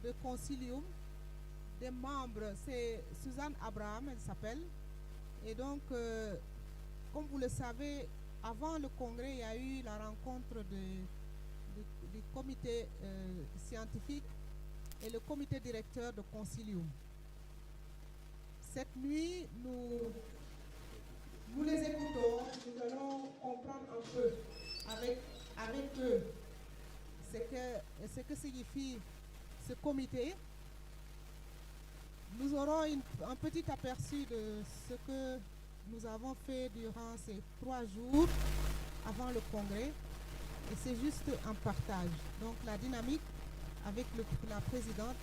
de Concilium, des membres, c'est Suzanne Abraham, elle s'appelle. Et donc, comme vous le savez, avant le congrès, il y a eu la rencontre du comité scientifique et le comité directeur de Concilium. Cette nuit, nous les écoutons, nous allons comprendre un peu avec eux ce que signifie ce comité. Nous aurons un petit aperçu de ce que nous avons fait durant ces 3 jours avant le congrès. Et c'est juste un partage. Donc la dynamique avec la présidente,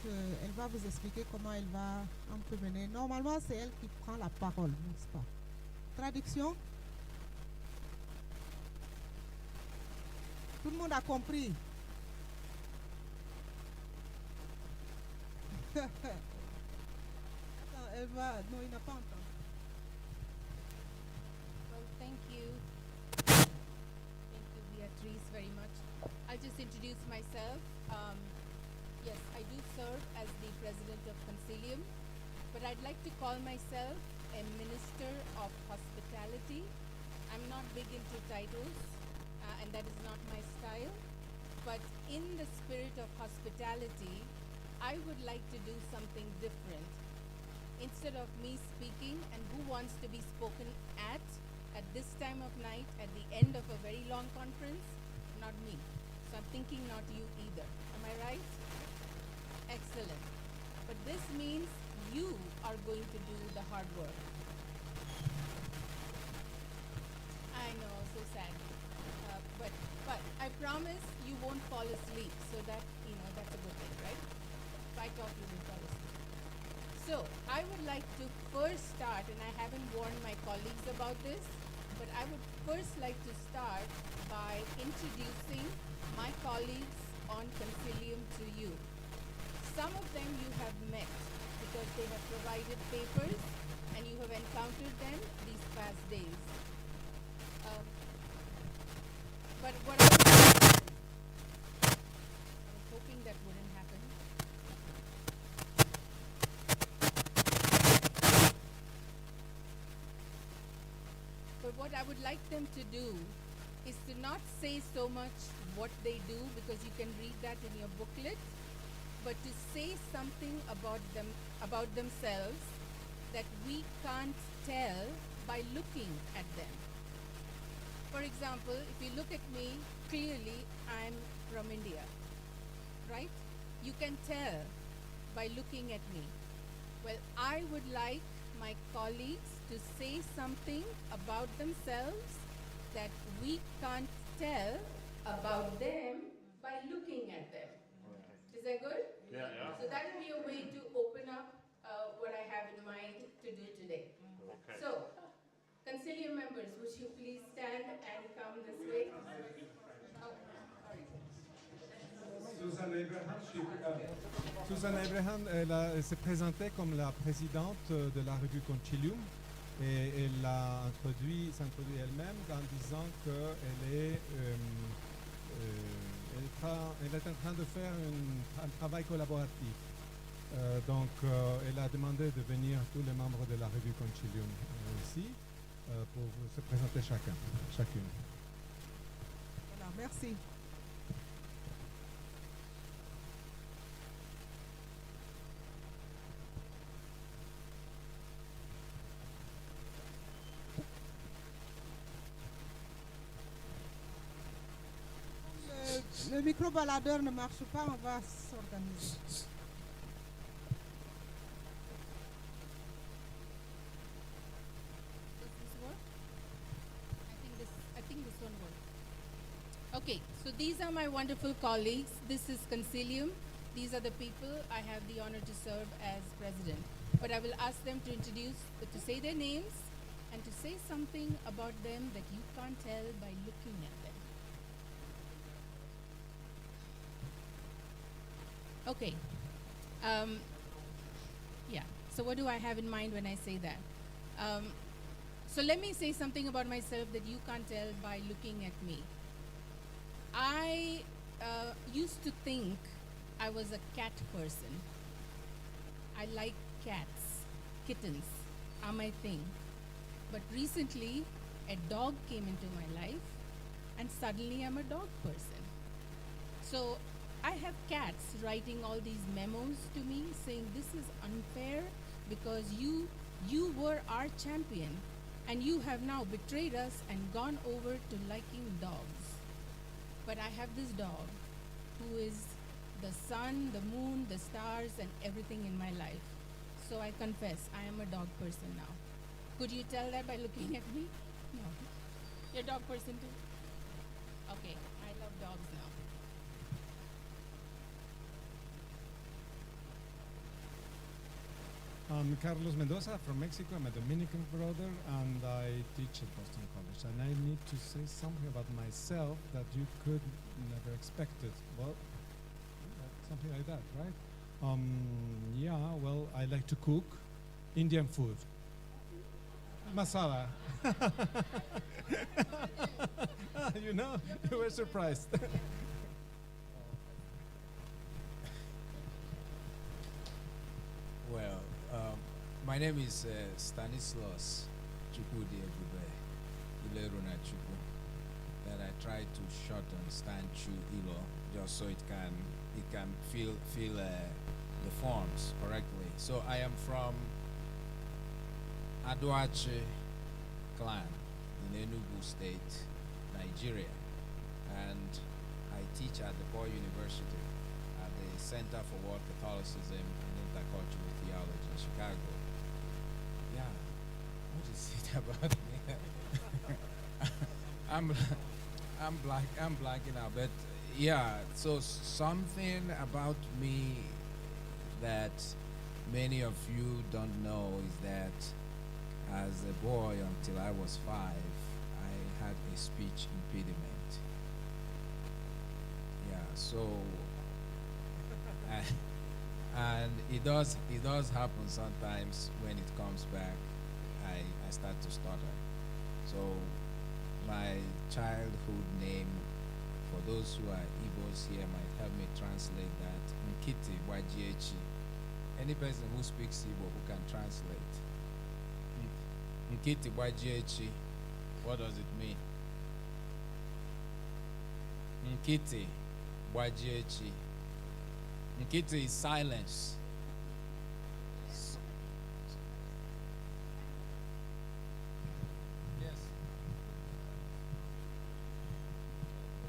elle va vous expliquer comment elle va un peu mener. Normalement, c'est elle qui prend la parole, n'est-ce pas? Traduction. Tout le monde a compris. Elle va... Non, il n'a pas entendu. Well, thank you. Thank you, Beatrice, very much. I'll just introduce myself. Yes, I do serve as the president of Concilium, but I'd like to call myself a minister of hospitality. I'm not big into titles, and that is not my style. But in the spirit of hospitality, I would like to do something different. Instead of me speaking, and who wants to be spoken at this time of night, at the end of a very long conference? Not me. So I'm thinking not you either. Am I right? Excellent. But this means you are going to do the hard work. I know, so sad. But I promise you won't fall asleep. So that, that's a good thing, right? If I talk, you will fall asleep. So I would like to first start, and I haven't warned my colleagues about this, but I would first like to start by introducing my colleagues on Concilium to you. Some of them you have met because they have provided papers and you have encountered them these past days. But what I was hoping that wouldn't happen. But what I would like them to do is to not say so much what they do, because you can read that in your booklet, but to say something about themselves that we can't tell by looking at them. For example, if you look at me, clearly I'm from India, right? You can tell by looking at me. Well, I would like my colleagues to say something about themselves that we can't tell about them by looking at them. Is that good? Yeah. So that will be a way to open up what I have in mind to do today. Okay. So, Concilium members, would you please stand and come this way? Suzanne Abraham, elle s'est présentée comme la présidente de la revue Concilium et elle s'introduit elle-même en disant qu'elle est, elle est en train de faire un travail collaboratif. Donc, elle a demandé de venir tous les membres de la revue Concilium ici pour se présenter chacune. Voilà, merci. Le micro-baladeur ne marche pas, on va s'organiser. Does this work? I think this one works. Okay, so these are my wonderful colleagues. This is Concilium. These are the people I have the honor to serve as president. But I will ask them to say their names and to say something about them that you can't tell by looking at them. Okay. Yeah. So what do I have in mind when I say that? So let me say something about myself that you can't tell by looking at me. I used to think I was a cat person. I like cats. Kittens are my thing. But recently, a dog came into my life, and suddenly I'm a dog person. So I have cats writing all these memos to me saying this is unfair because you were our champion and you have now betrayed us and gone over to liking dogs. But I have this dog who is the sun, the moon, the stars, and everything in my life. So I confess, I am a dog person now. Could you tell that by looking at me? No. You're a dog person too? Okay, I love dogs now. I'm Carlos Medosa from Mexico. I'm a Dominican brother, and I teach at Boston College. And I need to say something about myself that you could never expect it. Well, something like that, right? Yeah, well, I like to cook Indian food. Masala. You know, you were surprised. Well, my name is Stanislas Chukwudi Ebube Ileruna Chukwu. That I try to shorten stand Chu Ilo just so it can feel the forms correctly. So I am from Aduache clan in Enugu State, Nigeria, and I teach at the Boy University at the Center for World Catholicism and Intercultural Theology in Chicago. Yeah, what is it about me? I'm blanking out, but yeah. So something about me that many of you don't know is that as a boy until I was 5, I had a speech impediment. Yeah, so and it does happen sometimes. When it comes back, I start to stutter. So my childhood name, for those who are Igbos here, might help me translate that. Nkiti Wajiechi. Any person who speaks Igbo who can translate. Nkiti Wajiechi. What does it mean? Nkiti Wajiechi. Nkiti is silence. Yes.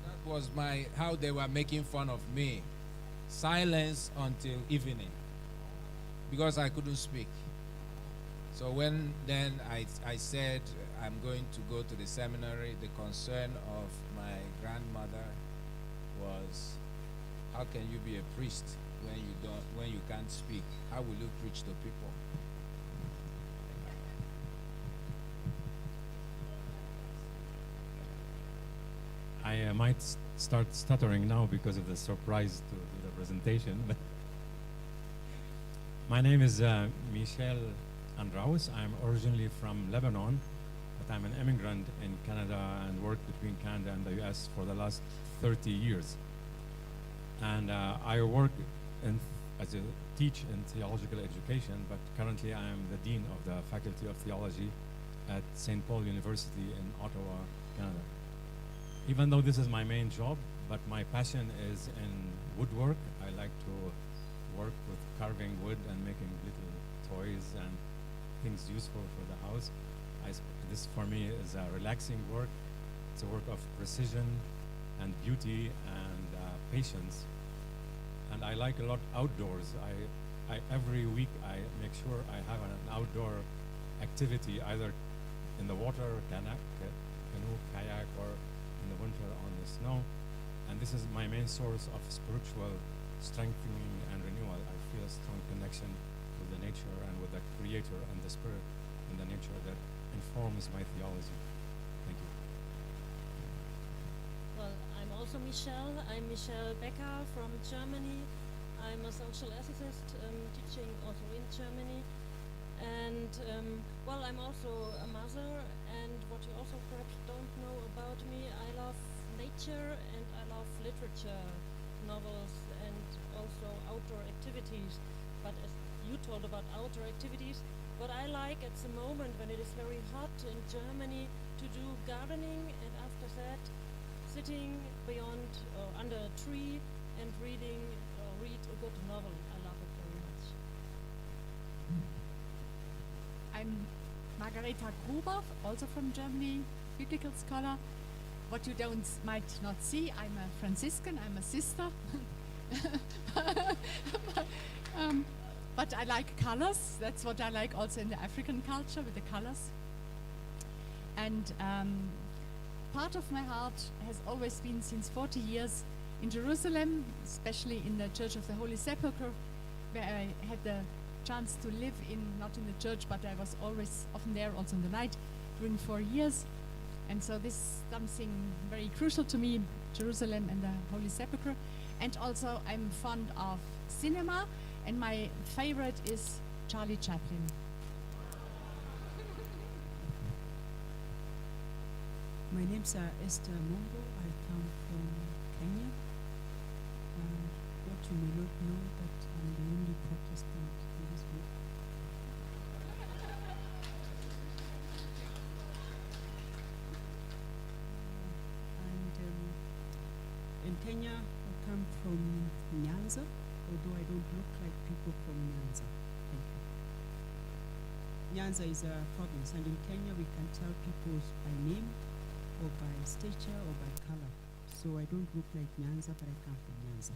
That was how they were making fun of me. Silence until evening. Because I couldn't speak. So then I said I'm going to go to the seminary. The concern of my grandmother was, how can you be a priest when you can't speak? How will you preach to people? I might start stuttering now because of the surprise to the presentation. But my name is Michel Andraz. I'm originally from Lebanon, but I'm an immigrant in Canada and worked between Canada and the US for the last 30 years. And I work teach in theological education, but currently I am the Dean of the Faculty of Theology at St. Paul University in Ottawa, Canada. Even though this is my main job, but my passion is in woodwork. I like to work with carving wood and making little toys and things useful for the house. This for me is a relaxing work. It's a work of precision and beauty and patience. And I like a lot outdoors. Every week I make sure I have an outdoor activity, either in the water, canoe, kayak, or in the winter on the snow. And this is my main source of spiritual strengthening and renewal. I feel a strong connection with the nature and with the Creator and the Spirit and the nature that informs my theology. Thank you. Well, I'm also Michelle. I'm Michelle Becker from Germany. I'm a social ethicist teaching also in Germany. And well, I'm also a mother, and what you also perhaps don't know about me, I love nature and I love literature, novels and all also outdoor activities. But as you told about outdoor activities, what I like at the moment when it is very hot in Germany to do gardening, and after that sitting beyond or under a tree and read a good novel. I love it very much. I'm Margareta Gruber, also from Germany, biblical scholar. What you might not see, I'm a Franciscan, I'm a sister. But I like colors. That's what I like also in the African culture, with the colors. And part of my heart has always been, since 40 years, in Jerusalem, especially in the Church of the Holy Sepulchre, where I had the chance to live in, not in the church, but I was always often there, also in the night, during 4 years. And so this is something very crucial to me, Jerusalem and the Holy Sepulchre. And also I'm fond of cinema, and my favorite is Charlie Chaplin. My name's Esther Mungo. I come from Kenya. What you may not know, that I'm the only Protestant in this group. And in Kenya, I come from Nyanza, although I don't look like people from Nyanza. Thank you. Nyanza is a province, and in Kenya we can tell people by name, or by stature, or by color. So I don't look like Nyanza, but I come from Nyanza.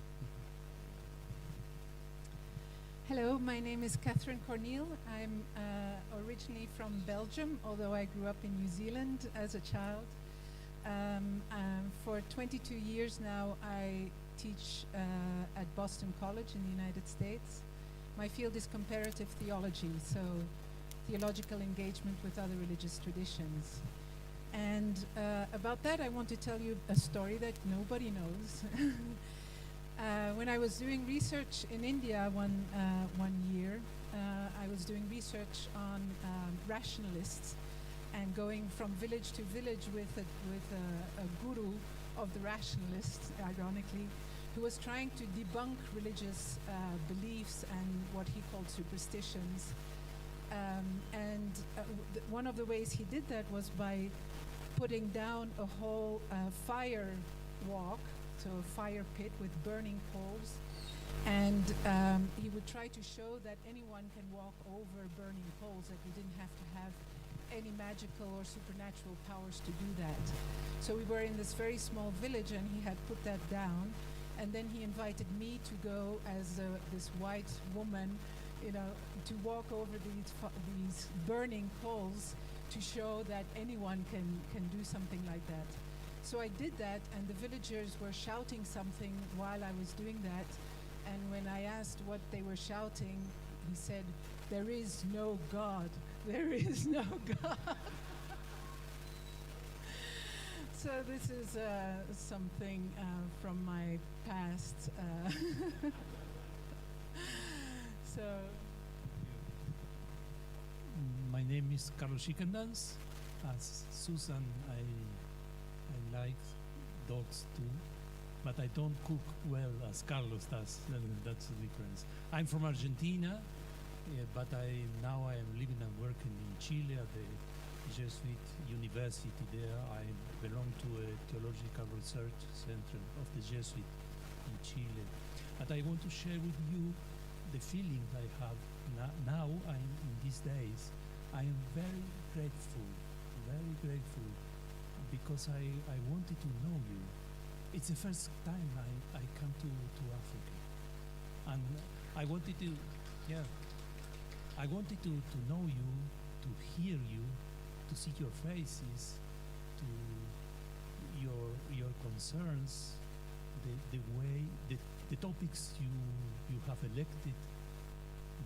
Hello, my name is Catherine Corneal. I'm originally from Belgium, although I grew up in New Zealand as a child. For 22 years now, I teach at Boston College in the United States. My field is comparative theology, so theological engagement with other religious traditions. And about that, I want to tell you a story that nobody knows. When I was doing research in India one year, I was doing research on rationalists and going from village to village with a guru of the rationalists, ironically, who was trying to debunk religious beliefs and what he called superstitions. One of the ways he did that was by putting down a whole fire walk, so a fire pit with burning coals, and he would try to show that anyone can walk over burning coals, that you didn't have to have any magical or supernatural powers to do that. So we were in this very small village, and he had put that down, and then he invited me to go as this white woman, to walk over these burning coals to show that anyone can do something like that. So I did that, and the villagers were shouting something while I was doing that. And when I asked what they were shouting, he said, "There is no God. There is no God." So this is something from my past. So. My name is Carlos Schickendans. As Suzanne, I like dogs too, but I don't cook well as Carlos does. That's the difference. I'm from Argentina, but now I am living and working in Chile at the Jesuit University there. I belong to a theological research center of the Jesuit in Chile. But I want to share with you the feeling I have now in these days. I am very grateful, because I wanted to know you. It's the first time I come to Africa. And I wanted to know you, to hear you, to see your faces, to your concerns, the way, the topics you have elected,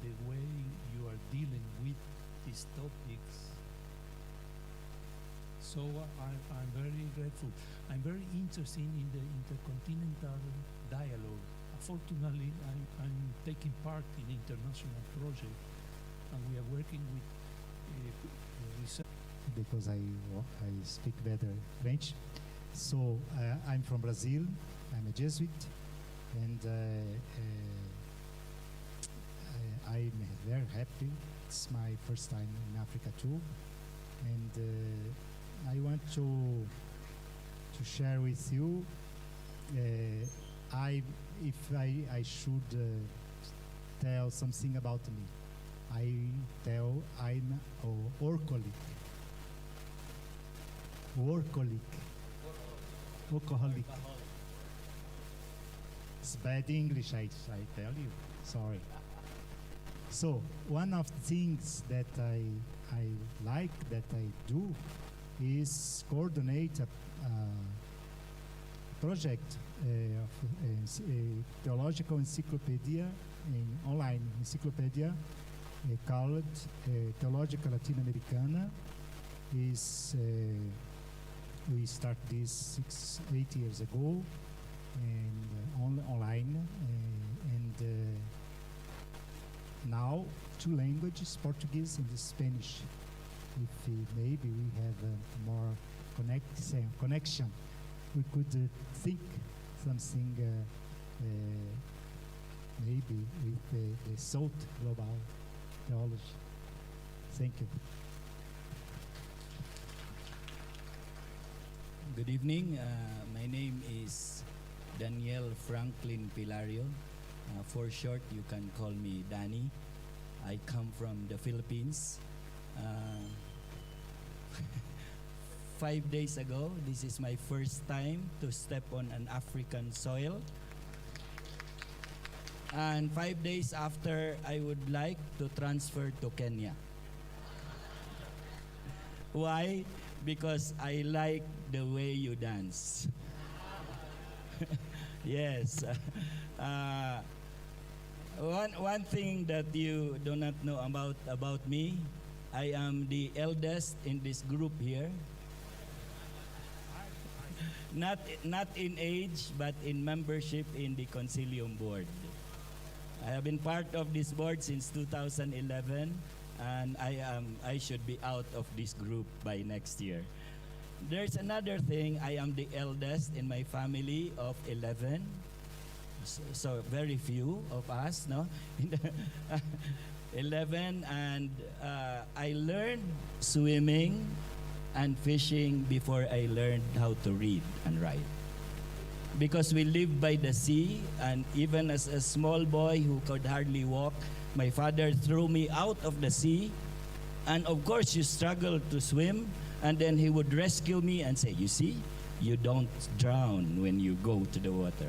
the way you are dealing with these topics. So I'm very grateful. I'm very interested in the intercontinental dialogue. Fortunately, I'm taking part in international project, and we are working with research. Because I speak better French. So I'm from Brazil. I'm a Jesuit. and I'm very happy. It's my first time in Africa too, and I want to share with you. If I should tell something about me, I'm a workaholic. Workaholic. It's bad English, I tell you. Sorry. So one of the things that I like, that I do, is coordinate a project of a theological encyclopedia, an online encyclopedia called Theologica Latino-Americana. We started this 8 years ago, and online, and now 2 languages, Portuguese and Spanish. If maybe we have more connection, we could think something maybe with the South Global Theology. Thank you. Good evening. My name is Daniel Franklin Pilario. For short, you can call me Danny. I come from the Philippines. 5 days ago, this is my first time to step on an African soil. And 5 days after, I would like to transfer to Kenya. Why? Because I like the way you dance. Yes. One thing that you do not know about me, I am the eldest in this group here. Not in age, but in membership in the Concilium board. I have been part of this board since 2011, and I should be out of this group by next year. There's another thing. I am the eldest in my family of 11. So very few of us, no? 11, and I learned swimming and fishing before I learned how to read and write. Because we lived by the sea, and even as a small boy who could hardly walk, my father threw me out of the sea, and of course you struggle to swim, and then he would rescue me and say, you see, you don't drown when you go to the water.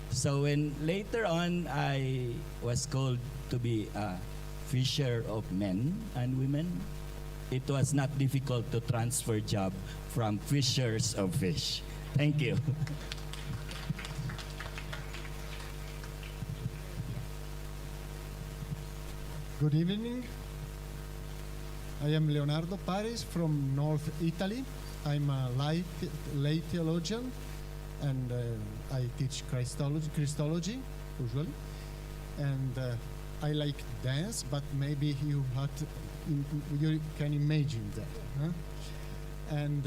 So when later on I was called to be a fisher of men and women, it was not difficult to transfer job from fishers of fish. Thank you. Good evening. I am Leonardo Paris from North Italy. I'm a lay theologian, and I teach Christology usually. And I like dance, but maybe you you can imagine that. Huh? And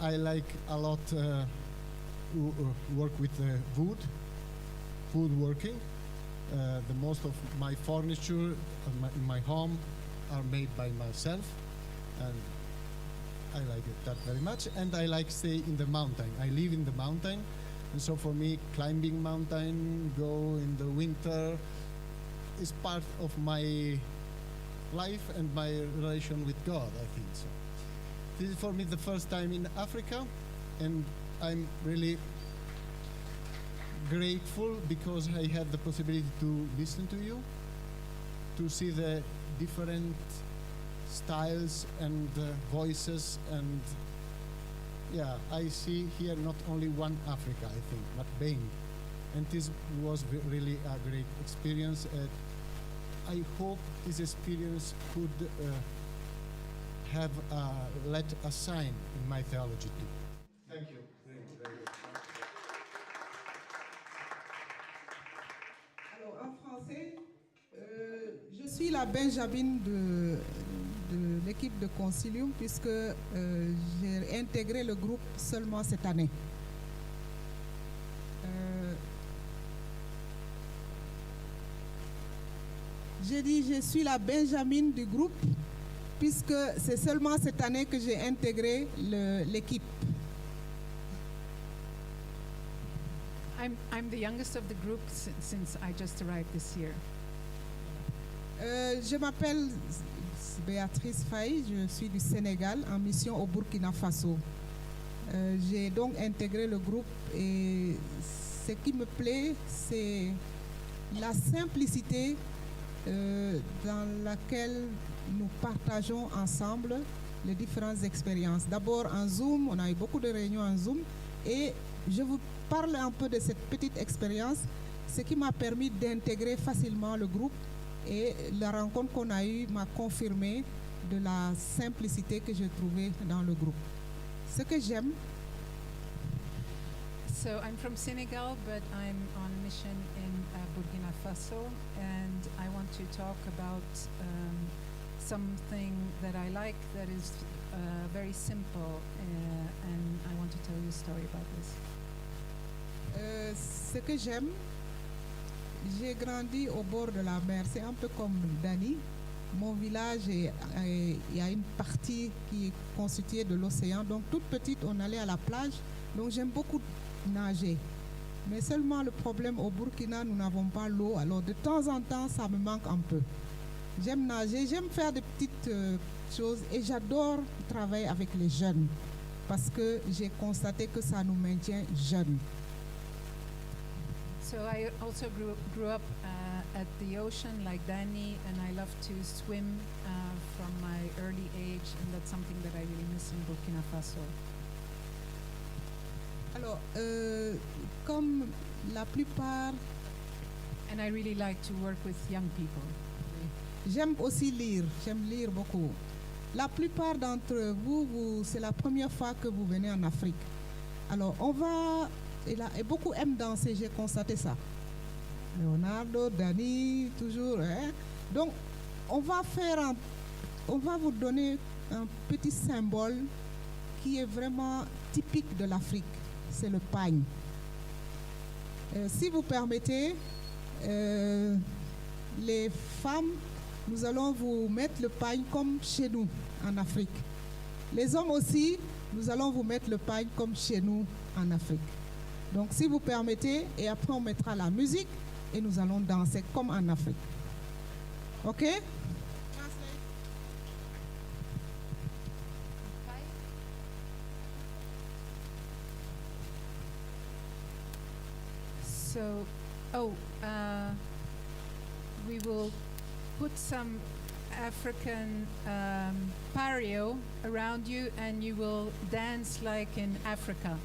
I like a lot work with woodworking. The most of my furniture in my home are made by myself, and I like that very much. And I like stay in the mountain. I live in the mountain, and so for me, climbing mountain, go in the winter, is part of my life and my relation with God, I think so. This is for me the first time in Africa, and I'm really grateful because I had the possibility to listen to you, to see the different styles and voices, and yeah, I see here not only one Africa, I think, but many. And this was really a great experience. I hope this experience could have let a sign in my theology too. Thank you. Alors, en français, je suis la Benjamin de l'équipe de Concilium, puisque j'ai intégré le groupe seulement cette année. J'ai dit je suis la Benjamine du groupe, puisque c'est seulement cette année que j'ai intégré l'équipe. I'm the youngest of the group since I just arrived this year. Je m'appelle Béatrice Faye, je suis du Sénégal en mission au Burkina Faso. J'ai donc intégré le groupe et ce qui me plaît, c'est la simplicité dans laquelle nous partageons ensemble les différentes expériences. D'abord en Zoom, on a eu beaucoup de réunions en Zoom et je vous parle un peu de cette petite expérience, ce qui m'a permis d'intégrer facilement le groupe et la rencontre qu'on a eue m'a confirmé de la simplicité que j'ai trouvée dans le groupe. Ce que j'aime, So I'm from Senegal, but I'm on mission in Burkina Faso, and I want to talk about something that I like that is very simple, and I want to tell you a story about this. ce que j'aime, j'ai grandi au bord de la mer. C'est un peu comme Dani. Mon village, il y a une partie qui est constituée de l'océan. Donc, toute petite, on allait à la plage. Donc, j'aime beaucoup nager. Mais seulement le problème au Burkina, nous n'avons pas l'eau. Alors, de temps en temps, ça me manque un peu. J'aime nager, j'aime faire des petites choses et j'adore travailler avec les jeunes parce que j'ai constaté que ça nous maintient jeunes. So I also grew up at the ocean like Danny, and I love to swim from my early age, and that's something that I really miss in Burkina Faso. Alors, comme la plupart, And I really like to work with young people. j'aime aussi lire, j'aime lire beaucoup. La plupart d'entre vous, c'est la première fois que vous venez en Afrique. Alors, on va, et beaucoup aiment danser, j'ai constaté ça. Leonardo, Dani, toujours. Hein? Donc, on va vous donner un petit symbole qui est vraiment typique de l'Afrique. C'est le pagne. Si vous permettez, les femmes, nous allons vous mettre le pagne comme chez nous en Afrique. Les hommes aussi, nous allons vous mettre le pagne comme chez nous en Afrique. Donc, si vous permettez, et après on mettra la musique et nous allons danser comme en Afrique. OK? So, we will put some African pario around you, and you will dance like in Africa.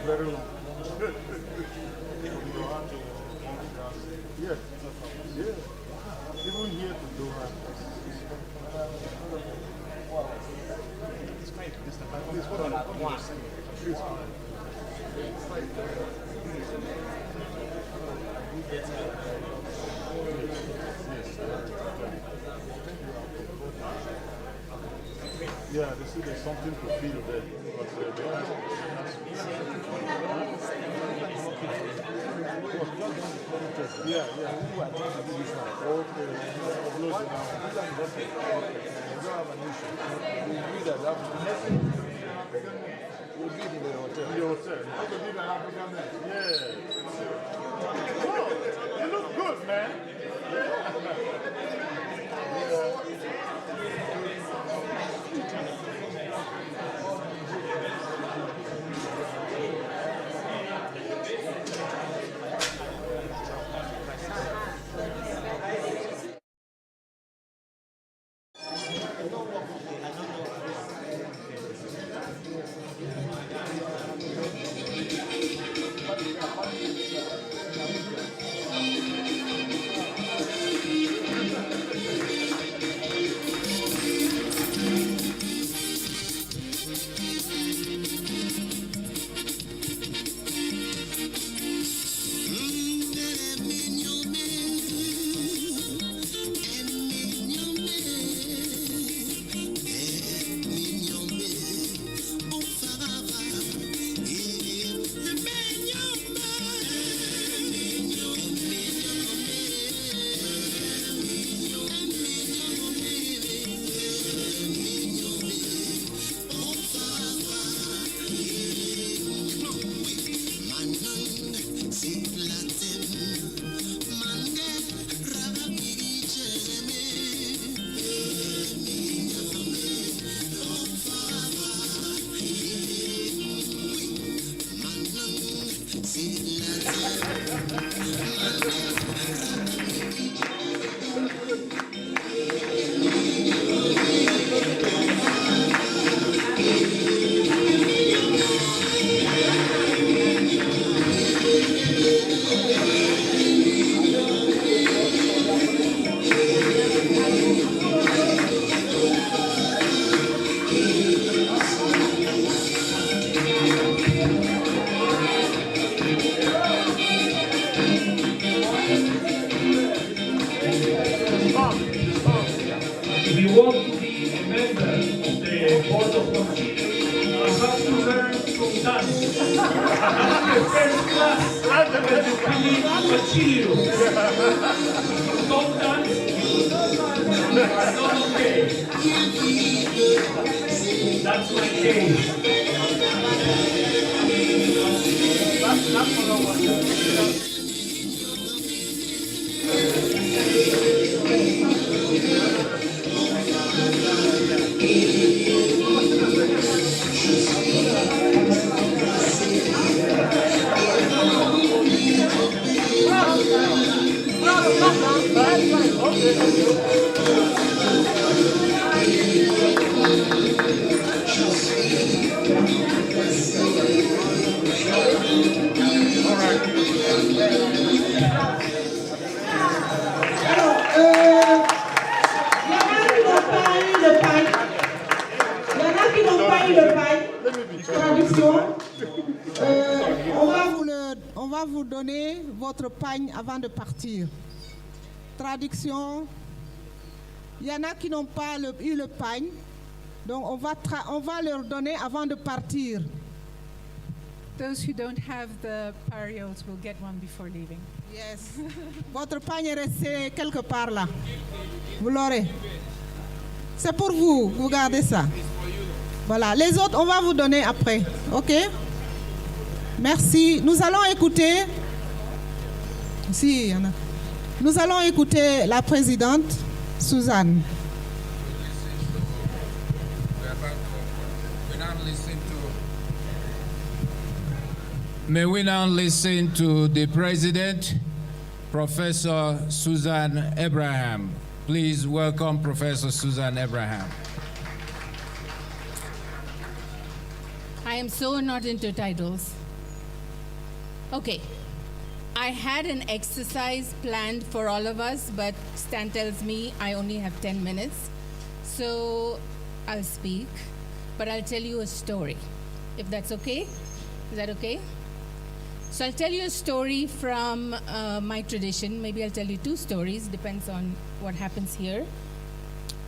Very long. Yes. Yeah. Even here to do Please put on one. Please. Yeah, they see there's something to feel there. Yeah, yeah. Who are trying to do this one? Okay. Close it down. You don't have an issue. We that have we'll be in the hotel. In the hotel. How to give an African man? Yeah. Oh, you look good, man. Yeah. First class Concilium. Both done? Not okay. That's my case. On va vous donner votre pagne avant de partir. Traduction. Il y en a qui n'ont pas eu le pagne, donc on va leur donner avant de partir. Those who don't have the parios will get one before leaving. Yes. Votre pagne est resté quelque part là. Vous l'aurez. C'est pour vous, vous gardez ça. Voilà, les autres, on va vous donner après. OK? Merci. Nous allons écouter. Si, il y en a. Nous allons écouter la présidente, Suzanne. May we now listen to the President, Professor Suzanne Abraham. Please welcome Professor Suzanne Abraham. I am so not into titles. Okay. I had an exercise planned for all of us, but Stan tells me I only have 10 minutes. So I'll speak, but I'll tell you a story, if that's okay. Is that okay? So I'll tell you a story from my tradition. Maybe I'll tell you two stories, depends on what happens here.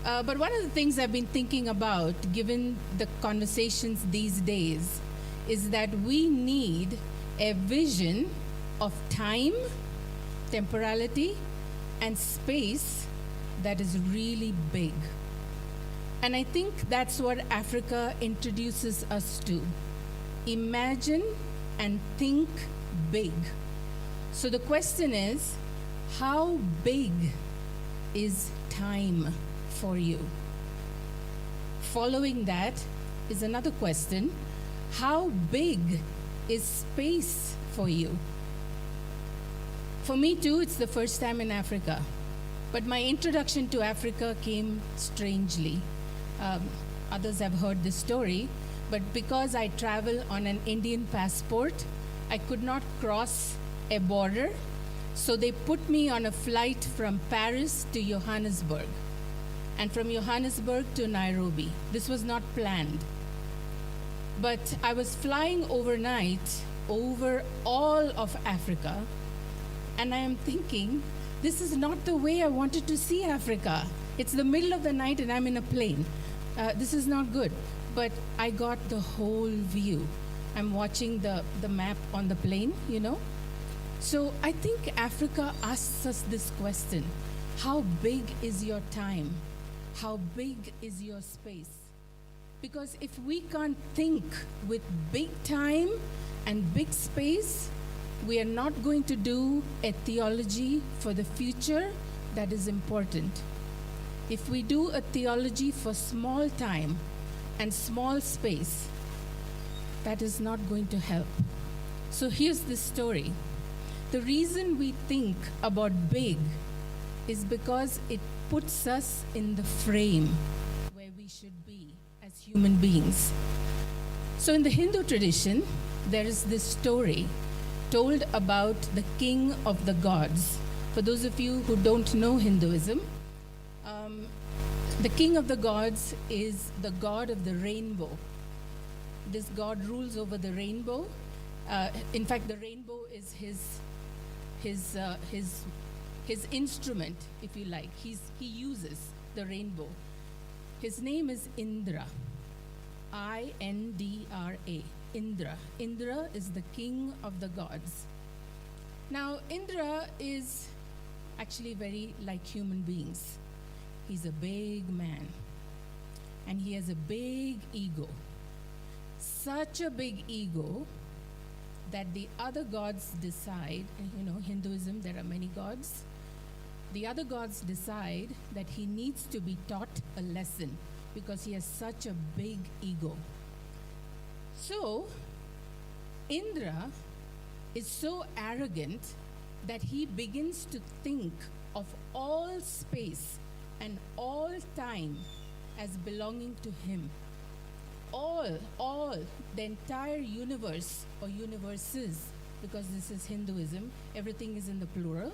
But one of the things I've been thinking about, given the conversations these days, is that we need a vision of time, temporality, and space that is really big. And I think that's what Africa introduces us to. Imagine and think big. So the question is, how big is time for you? Following that is another question, how big is space for you? For me too, it's the first time in Africa. But my introduction to Africa came strangely. Others have heard this story, but because I travel on an Indian passport, I could not cross a border. So they put me on a flight from Paris to Johannesburg, and from Johannesburg to Nairobi. This was not planned. But I was flying overnight over all of Africa, and I am thinking, this is not the way I wanted to see Africa. It's the middle of the night and I'm in a plane. This is not good. But I got the whole view. I'm watching the map on the plane, you know. So I think Africa asks us this question: how big is your time? How big is your space? Because if we can't think with big time and big space, we are not going to do a theology for the future that is important. If we do a theology for small time and small space, that is not going to help. So here's the story. The reason we think about big is because it puts us in the frame where we should be as human beings. So in the Hindu tradition, there is this story told about the king of the gods. For those of you who don't know Hinduism, the king of the gods is the god of the rainbow. This god rules over the rainbow. In fact, the rainbow is his instrument, if you like. He uses the rainbow. His name is Indra, I-N-D-R-A. Indra. Indra is the king of the gods. Now, Indra is actually very like human beings. He's a big man, and he has a big ego. Such a big ego that the other gods decide, you know, Hinduism, there are many gods. The other gods decide that he needs to be taught a lesson because he has such a big ego. So, Indra is so arrogant that he begins to think of all space and all time as belonging to him. All, the entire universe or universes, because this is Hinduism, everything is in the plural.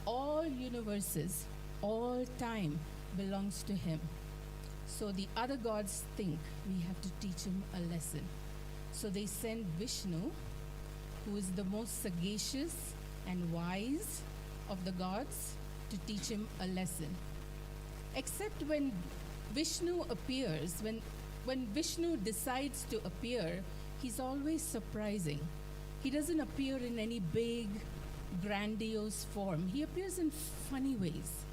All universes, all time belongs to him. So the other gods think we have to teach him a lesson. So they send Vishnu, who is the most sagacious and wise of the gods, to teach him a lesson. Except when Vishnu appears, when Vishnu decides to appear, he's always surprising. He doesn't appear in any big, grandiose form. He appears in funny ways.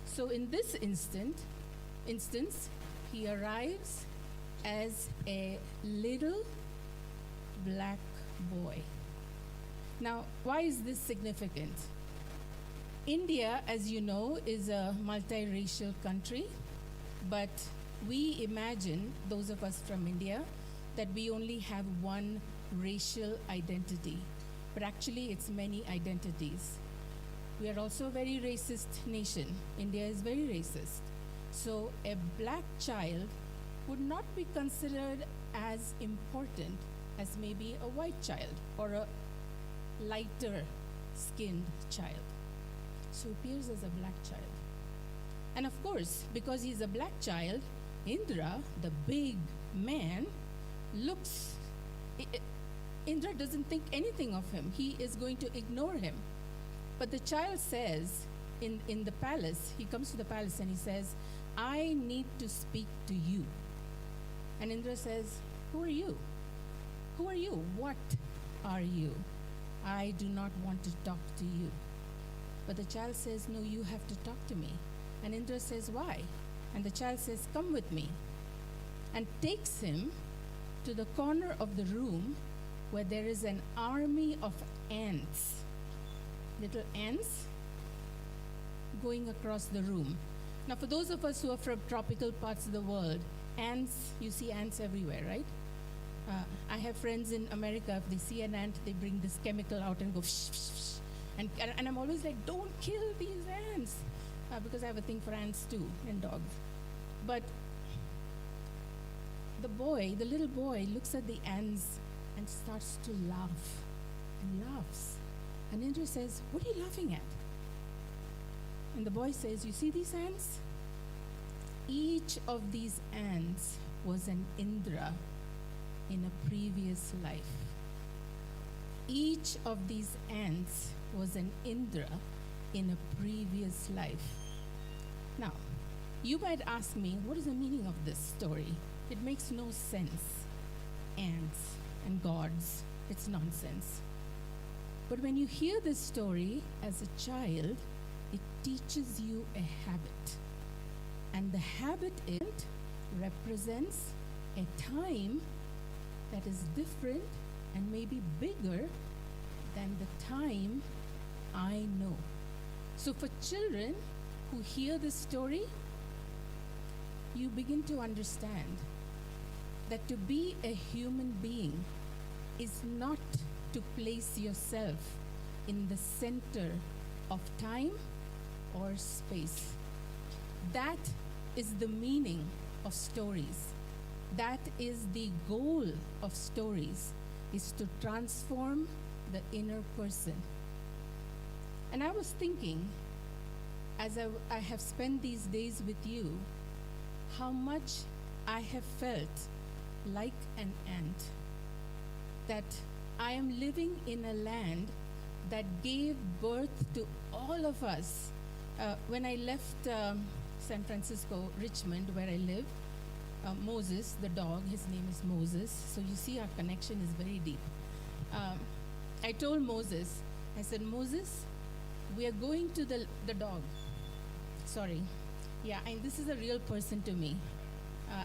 So in this instance, he arrives as a little black boy. Now, why is this significant? India, as you know, is a multiracial country, but we imagine, those of us from India, that we only have one racial identity. But actually, it's many identities. We are also a very racist nation. India is very racist. So a black child would not be considered as important as maybe a white child or a lighter skinned child. So he appears as a black child. And of course, because he's a black child, Indra, the big man, Indra doesn't think anything of him. He is going to ignore him. But the child says in the palace, he comes to the palace and he says, I need to speak to you. And Indra says, who are you? Who are you? What are you? I do not want to talk to you. But the child says, no, you have to talk to me. And Indra says, why? And the child says, come with me. And takes him to the corner of the room where there is an army of ants, little ants, going across the room. Now, for those of us who are from tropical parts of the world, ants, you see ants everywhere, right? I have friends in America, if they see an ant, they bring this chemical out and go shh, shh, shh. And I'm always like, don't kill these ants, because I have a thing for ants too, and dogs. But the little boy looks at the ants and starts to laugh, and laughs. And Indra says, what are you laughing at? And the boy says, you see these ants? Each of these ants was an Indra in a previous life. Each of these ants was an Indra in a previous life. Now, you might ask me, what is the meaning of this story? It makes no sense. Ants and gods, it's nonsense. But when you hear this story as a child, it teaches you a habit. And the habit represents a time that is different and maybe bigger than the time I know. So for children who hear this story, you begin to understand that to be a human being is not to place yourself in the center of time or space. That is the meaning of stories. That is the goal of stories, is to transform the inner person. And I was thinking, as I have spent these days with you, how much I have felt like an ant, that I am living in a land that gave birth to all of us. When I left San Francisco, Richmond, where I live, Moses, the dog, his name is Moses. So you see, our connection is very deep. I told Moses, I said, Moses, we are going to the dog. Sorry. Yeah, and this is a real person to me.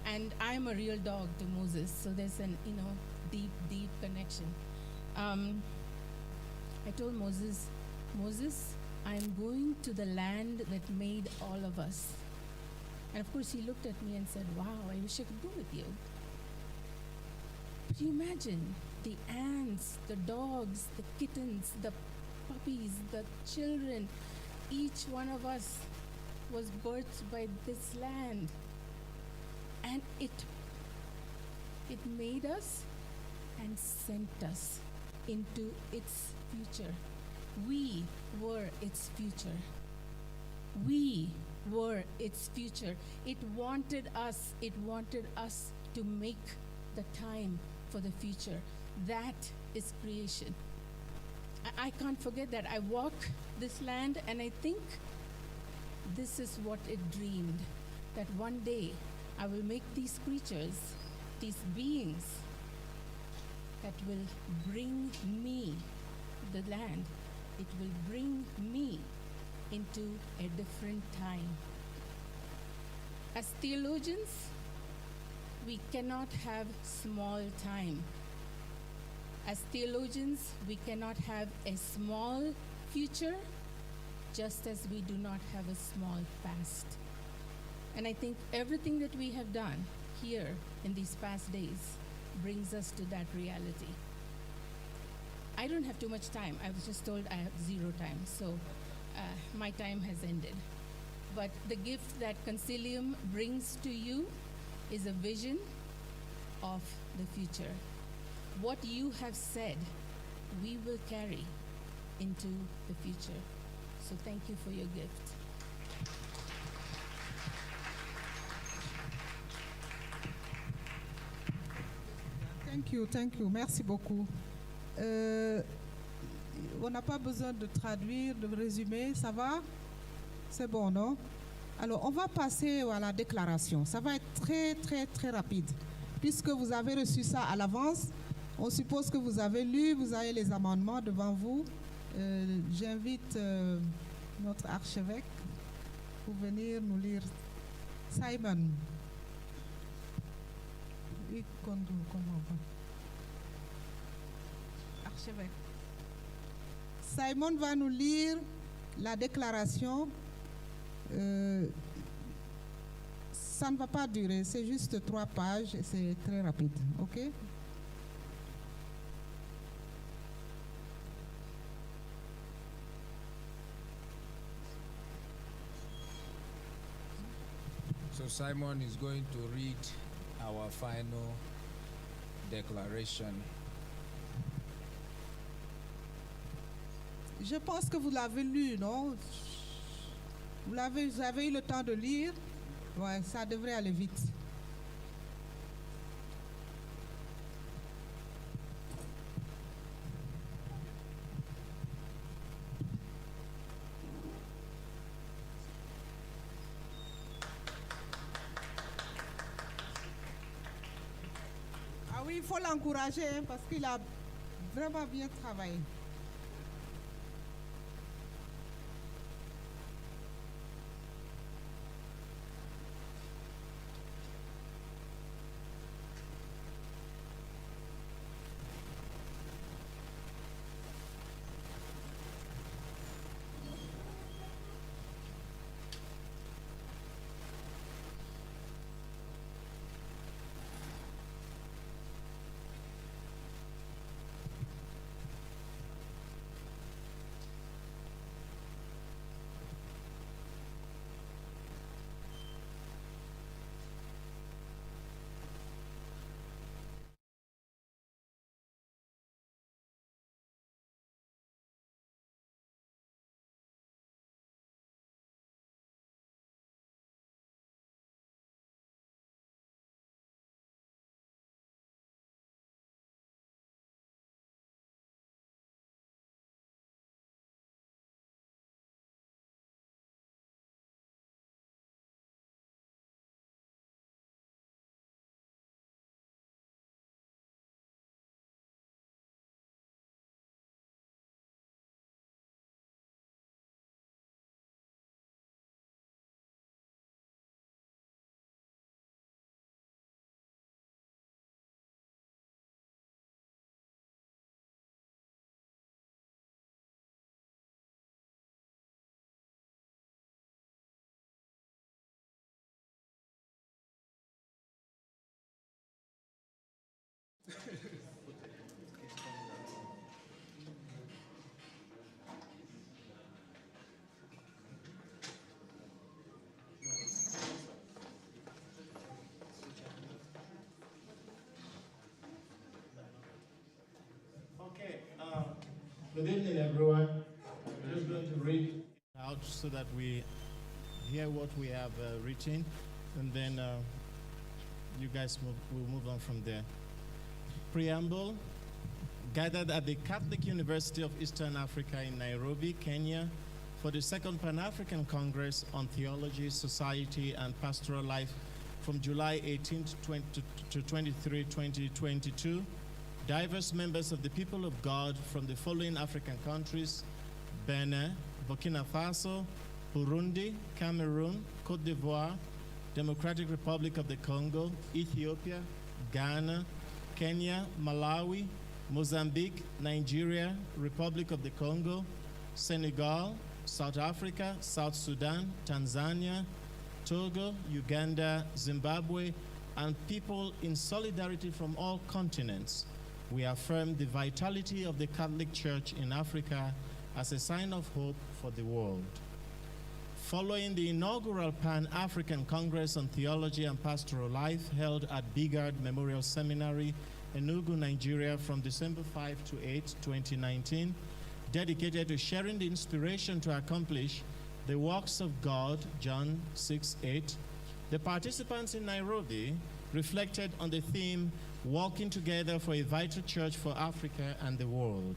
And I'm a real dog to Moses. So there's an, deep, deep connection. I told Moses, Moses, I'm going to the land that made all of us. And of course, he looked at me and said, wow, I wish I could go with you. But you imagine the ants, the dogs, the kittens, the puppies, the children, each one of us was birthed by this land. And it made us and sent us into its future. We were its future. We were its future. It wanted us to make the time for the future. That is creation. I can't forget that. I walk this land and I think this is what it dreamed, that one day I will make these creatures, these beings that will bring me the land. It will bring me into a different time. As theologians, we cannot have small time. As theologians, we cannot have a small future, just as we do not have a small past. And I think everything that we have done here in these past days brings us to that reality. I don't have too much time. I was just told I have 0 time, so my time has ended. But the gift that Concilium brings to you is a vision of the future. What you have said, we will carry into the future. So thank you for your gift. Thank you. Merci beaucoup. On n'a pas besoin de traduire, de résumer, ça va? C'est bon, non? Alors, on va passer à la déclaration. Ça va être très, très, très rapide. Puisque vous avez reçu ça à l'avance, on suppose que vous avez lu, vous avez les amendements devant vous. J'invite notre archevêque pour venir nous lire. Simon. Oui, comment va? Archevêque. Simon va nous lire la déclaration. Ça ne va pas durer, c'est juste 3 pages, c'est très rapide, ok? So Simon is going to read our final declaration. Je pense que vous l'avez lu, non? Vous avez eu le temps de lire? Ouais, ça devrait aller vite. Ah oui, il faut l'encourager hein, parce qu'il a vraiment bien travaillé. Okay, good evening, everyone. I'm just going to read out so that we hear what we have written, and then you guys will move on from there. Preamble, gathered at the Catholic University of Eastern Africa in Nairobi, Kenya, for the Second Pan-African Congress on Theology, Society, and Pastoral Life from July 18 to 23, 2022. Diverse members of the people of God from the following African countries: Benin, Burkina Faso, Burundi, Cameroon, Cote d'Ivoire, Democratic Republic of the Congo, Ethiopia, Ghana, Kenya, Malawi, Mozambique, Nigeria, Republic of the Congo, Senegal, South Africa, South Sudan, Tanzania, Togo, Uganda, Zimbabwe, and people in solidarity from all continents. We affirm the vitality of the Catholic Church in Africa as a sign of hope for the world. Following the inaugural Pan-African Congress on Theology and Pastoral Life held at Bigard Memorial Seminary, Enugu, Nigeria, from December 5 to 8, 2019, dedicated to sharing the inspiration to accomplish the works of God, John 6:8, the participants in Nairobi reflected on the theme, Walking Together for a Vital Church for Africa and the World.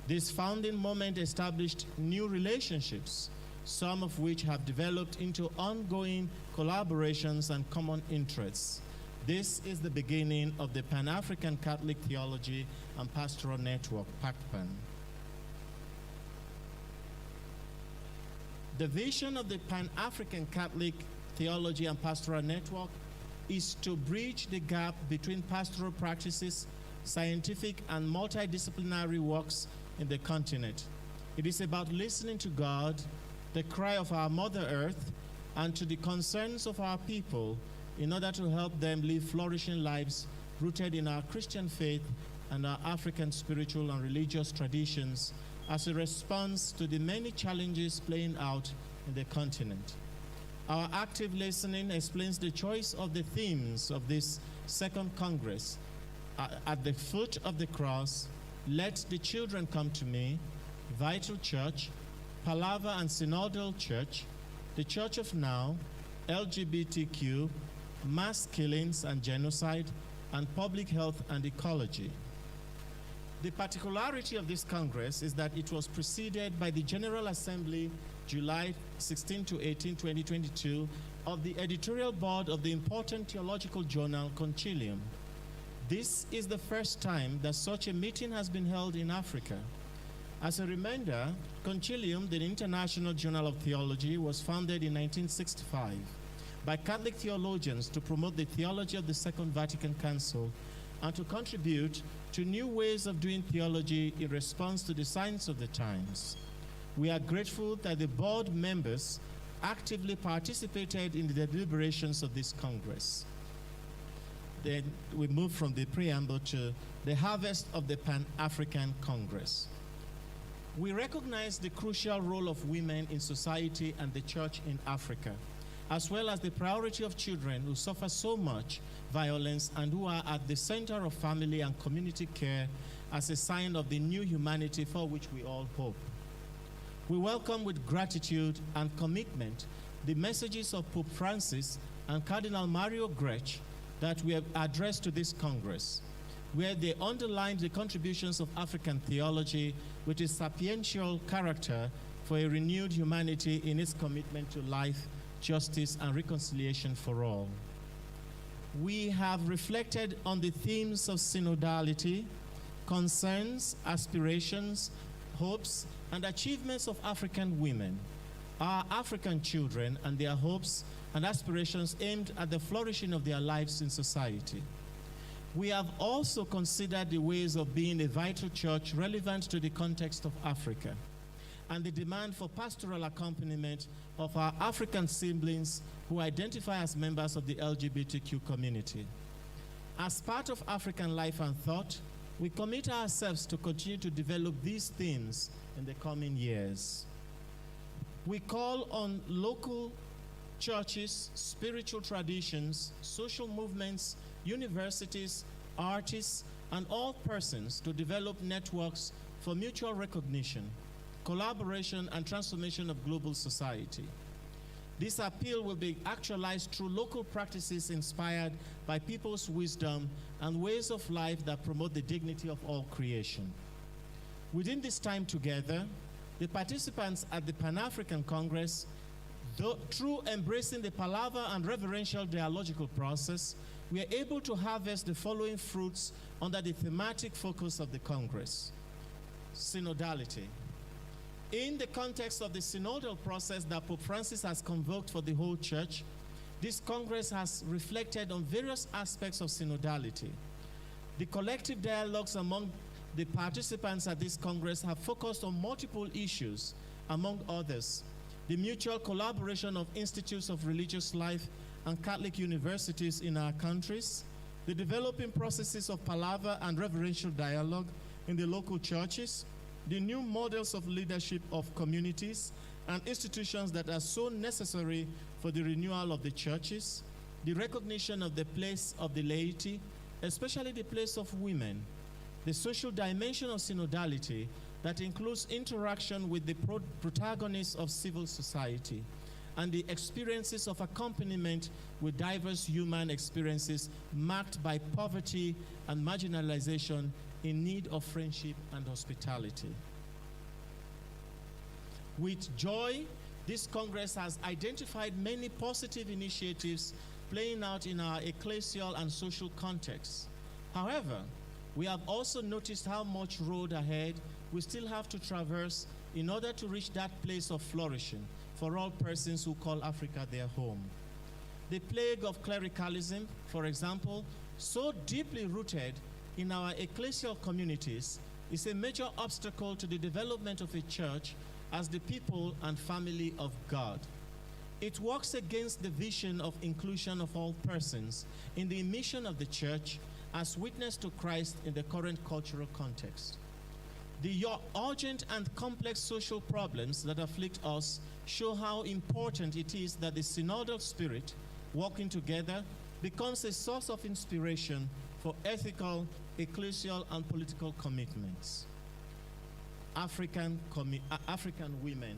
This founding moment established new relationships, some of which have developed into ongoing collaborations and common interests. This is the beginning of the Pan-African Catholic Theology and Pastoral Network, PACPAN. The vision of the Pan-African Catholic Theology and Pastoral Network is to bridge the gap between pastoral practices, scientific and multidisciplinary works in the continent. It is about listening to God, the cry of our Mother Earth, and to the concerns of our people in order to help them live flourishing lives rooted in our Christian faith and our African spiritual and religious traditions as a response to the many challenges playing out in the continent. Our active listening explains the choice of the themes of this second Congress. At the foot of the cross, Let the Children Come to Me, Vital Church, Palava and Synodal Church, the Church of Now, LGBTQ, Mass Killings and Genocide, and Public Health and Ecology. The particularity of this Congress is that it was preceded by the General Assembly, July 16 to 18, 2022, of the editorial board of the important theological journal, Concilium. This is the first time that such a meeting has been held in Africa. As a reminder, Concilium, the International Journal of Theology, was founded in 1965 by Catholic theologians to promote the theology of the Second Vatican Council and to contribute to new ways of doing theology in response to the signs of the times. We are grateful that the board members actively participated in the deliberations of this Congress. Then we move from the preamble to the harvest of the Pan-African Congress. We recognize the crucial role of women in society and the church in Africa, as well as the priority of children who suffer so much violence and who are at the center of family and community care as a sign of the new humanity for which we all hope. We welcome with gratitude and commitment the messages of Pope Francis and Cardinal Mario Grech that we have addressed to this Congress, where they underlined the contributions of African theology with its sapiential character for a renewed humanity in its commitment to life, justice, and reconciliation for all. We have reflected on the themes of synodality, concerns, aspirations, hopes, and achievements of African women, our African children and their hopes and aspirations aimed at the flourishing of their lives in society. We have also considered the ways of being a vital church relevant to the context of Africa and the demand for pastoral accompaniment of our African siblings who identify as members of the LGBTQ community. As part of African Life and Thought, we commit ourselves to continue to develop these themes in the coming years. We call on local churches, spiritual traditions, social movements, universities, artists, and all persons to develop networks for mutual recognition, collaboration, and transformation of global society. This appeal will be actualized through local practices inspired by people's wisdom and ways of life that promote the dignity of all creation. Within this time together, the participants at the Pan-African Congress, through embracing the palaver and reverential dialogical process, we are able to harvest the following fruits under the thematic focus of the Congress: synodality. In the context of the synodal process that Pope Francis has convoked for the whole church, this Congress has reflected on various aspects of synodality. The collective dialogues among the participants at this Congress have focused on multiple issues, among others, the mutual collaboration of institutes of religious life and Catholic universities in our countries, the developing processes of palaver and reverential dialogue in the local churches, the new models of leadership of communities and institutions that are so necessary for the renewal of the churches, the recognition of the place of the laity, especially the place of women, the social dimension of synodality that includes interaction with the protagonists of civil society, and the experiences of accompaniment with diverse human experiences marked by poverty and marginalization in need of friendship and hospitality. With joy, this Congress has identified many positive initiatives playing out in our ecclesial and social contexts. However, we have also noticed how much road ahead we still have to traverse in order to reach that place of flourishing for all persons who call Africa their home. The plague of clericalism, for example, so deeply rooted in our ecclesial communities, is a major obstacle to the development of a church as the people and family of God. It works against the vision of inclusion of all persons in the mission of the church as witness to Christ in the current cultural context. The urgent and complex social problems that afflict us show how important it is that the synodal spirit, working together, becomes a source of inspiration for ethical, ecclesial, and political commitments. African women.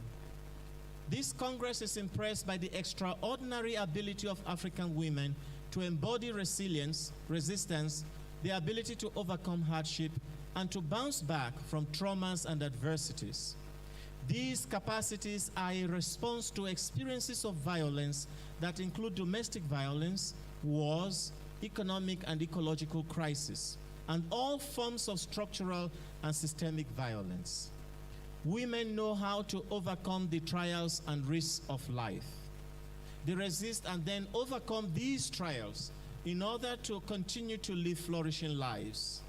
This Congress is impressed by the extraordinary ability of African women to embody resilience, resistance, the ability to overcome hardship, and to bounce back from traumas and adversities. These capacities are a response to experiences of violence that include domestic violence, wars, economic and ecological crisis, and all forms of structural and systemic violence. Women know how to overcome the trials and risks of life. They resist and then overcome these trials in order to continue to live flourishing lives.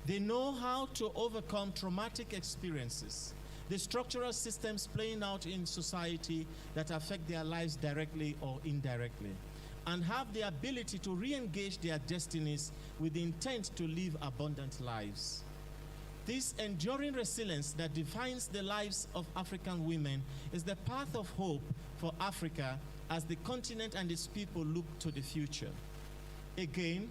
They know how to overcome traumatic experiences, the structural systems playing out in society that affect their lives directly or indirectly, and have the ability to re-engage their destinies with the intent to live abundant lives. This enduring resilience that defines the lives of African women is the path of hope for Africa as the continent and its people look to the future. Again,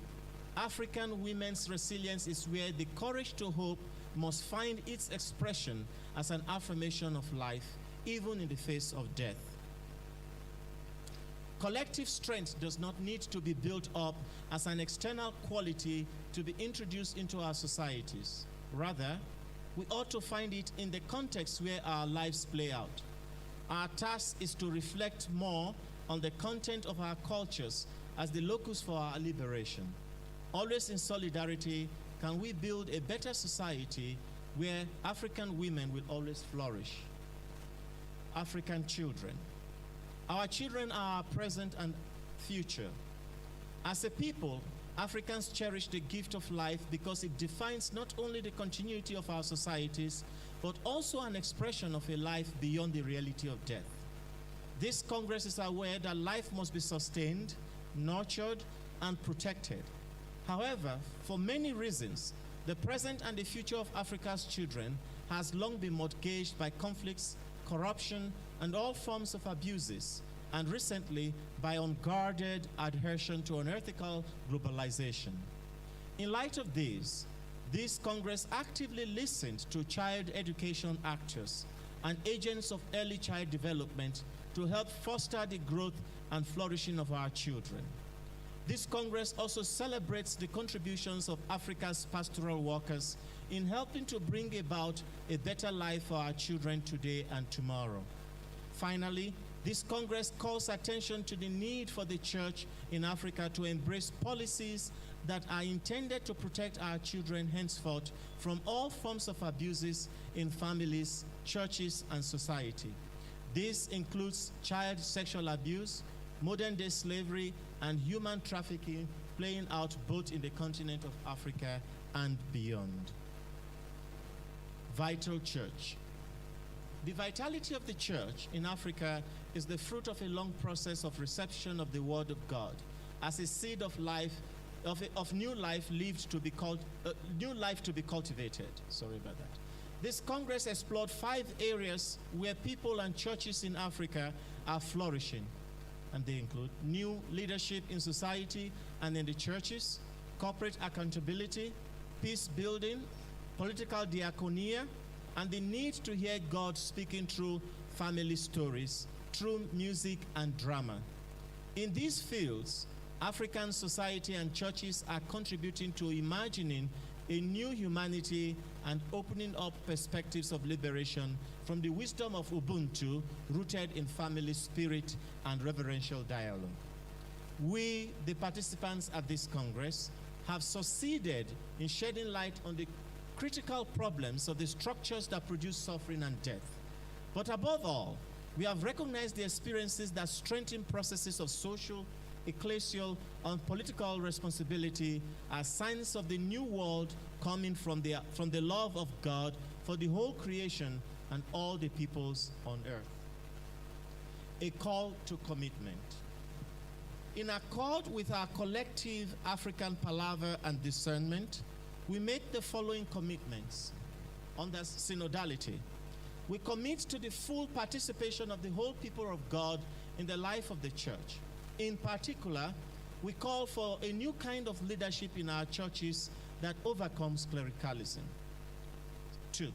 African women's resilience is where the courage to hope must find its expression as an affirmation of life, even in the face of death. Collective strength does not need to be built up as an external quality to be introduced into our societies. Rather, we ought to find it in the context where our lives play out. Our task is to reflect more on the content of our cultures as the locus for our liberation. Always in solidarity, can we build a better society where African women will always flourish? African children. Our children are our present and future. As a people, Africans cherish the gift of life because it defines not only the continuity of our societies, but also an expression of a life beyond the reality of death. This Congress is aware that life must be sustained, nurtured, and protected. However, for many reasons, the present and the future of Africa's children has long been mortgaged by conflicts, corruption, and all forms of abuses, and recently by unguarded adhesion to unethical globalization. In light of this Congress actively listened to child education actors and agents of early child development to help foster the growth and flourishing of our children. This Congress also celebrates the contributions of Africa's pastoral workers in helping to bring about a better life for our children today and tomorrow. Finally, this Congress calls attention to the need for the church in Africa to embrace policies that are intended to protect our children henceforth from all forms of abuses in families, churches, and society. This includes child sexual abuse, modern-day slavery, and human trafficking playing out both in the continent of Africa and beyond. Vital Church. The vitality of the church in Africa is the fruit of a long process of reception of the Word of God as a seed of life, of new life lived to be called, new life to be cultivated. Sorry about that. This Congress explored 5 areas where people and churches in Africa are flourishing, and they include new leadership in society and in the churches, corporate accountability, peace building, political diaconia, and the need to hear God speaking through family stories, through music and drama. In these fields, African society and churches are contributing to imagining a new humanity and opening up perspectives of liberation from the wisdom of Ubuntu rooted in family spirit and reverential dialogue. We, the participants at this Congress, have succeeded in shedding light on the critical problems of the structures that produce suffering and death. But above all, we have recognized the experiences that strengthen processes of social, ecclesial, and political responsibility as signs of the new world coming from the love of God for the whole creation and all the peoples on earth. A call to commitment. In accord with our collective African palaver and discernment, we make the following commitments under synodality. We commit to the full participation of the whole people of God in the life of the church. In particular, we call for a new kind of leadership in our churches that overcomes clericalism. 2,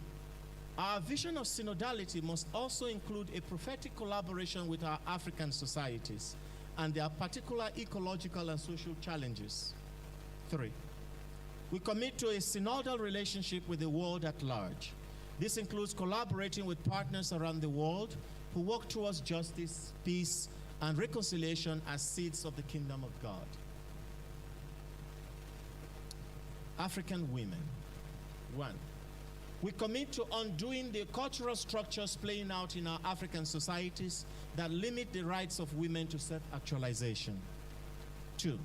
our vision of synodality must also include a prophetic collaboration with our African societies and their particular ecological and social challenges. 3, we commit to a synodal relationship with the world at large. This includes collaborating with partners around the world who work towards justice, peace, and reconciliation as seeds of the kingdom of God. African women. 1, we commit to undoing the cultural structures playing out in our African societies that limit the rights of women to self-actualization. 2,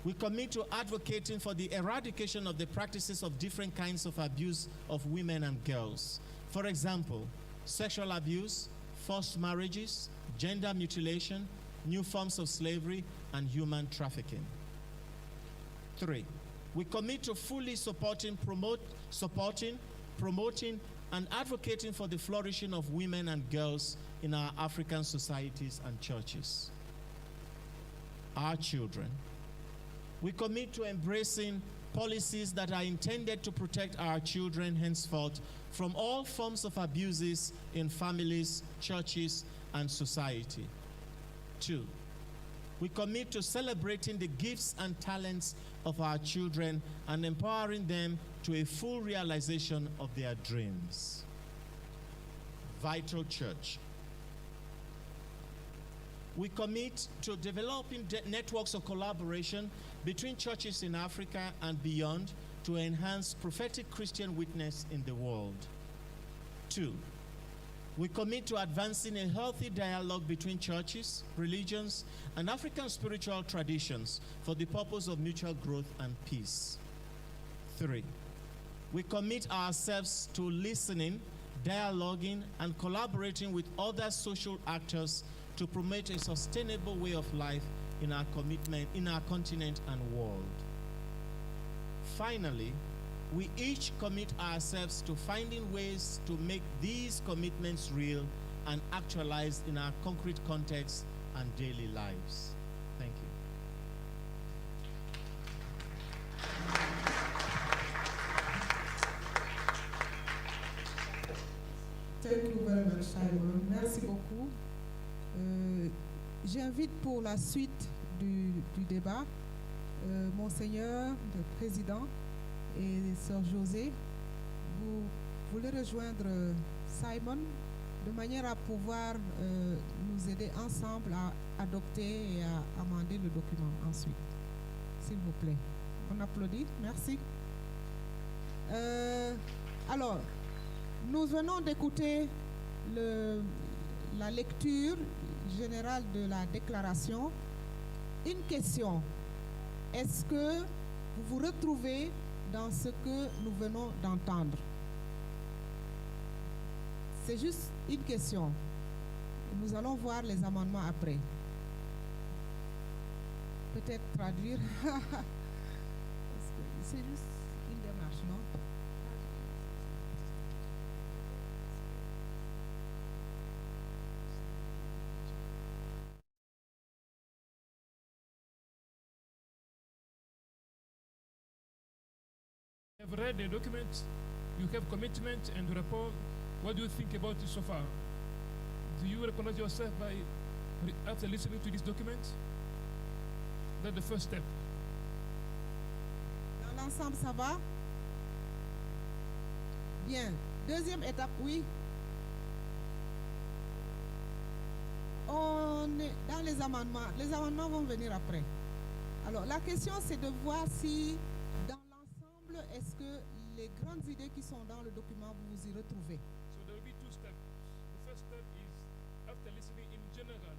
we commit to advocating for the eradication of the practices of different kinds of abuse of women and girls. For example, sexual abuse, forced marriages, gender mutilation, new forms of slavery, and human trafficking. 3, we commit to fully supporting, promoting, and advocating for the flourishing of women and girls in our African societies and churches. Our children. We commit to embracing policies that are intended to protect our children henceforth from all forms of abuses in families, churches, and society. 2, we commit to celebrating the gifts and talents of our children and empowering them to a full realization of their dreams. Vital Church. We commit to developing networks of collaboration between churches in Africa and beyond to enhance prophetic Christian witness in the world. 2, we commit to advancing a healthy dialogue between churches, religions, and African spiritual traditions for the purpose of mutual growth and peace. 3, we commit ourselves to listening, dialoguing, and collaborating with other social actors to promote a sustainable way of life in our continent and world. finally, we each commit ourselves to finding ways to make these commitments real and actualized in our concrete context and daily lives. Thank you. Thank you very much, Simon. Merci beaucoup. J'invite pour la suite du débat Monseigneur, le Président, et Sœur José. Vous voulez rejoindre Simon de manière à pouvoir nous aider ensemble à adopter et à amender le document ensuite. S'il vous plaît. On applaudit. Merci. Alors, nous venons d'écouter la lecture générale de la déclaration. Une question. Est-ce que vous vous retrouvez dans ce que nous venons d'entendre? C'est juste une question. Nous allons voir les amendements après. Peut-être traduire. Parce que c'est juste une démarche, non? You have read the document, you have commitment and rapport. What do you think about it so far? Do you recognize yourself after listening to this document? That's the first step. Dans l'ensemble, ça va? Bien. Deuxième étape, oui. On est dans les amendements. Les amendements vont venir après. Alors, la question, c'est de voir si, dans l'ensemble, est-ce que les grandes idées qui sont dans le document, vous vous y retrouvez? So there will be two steps. The first step is, after listening in general,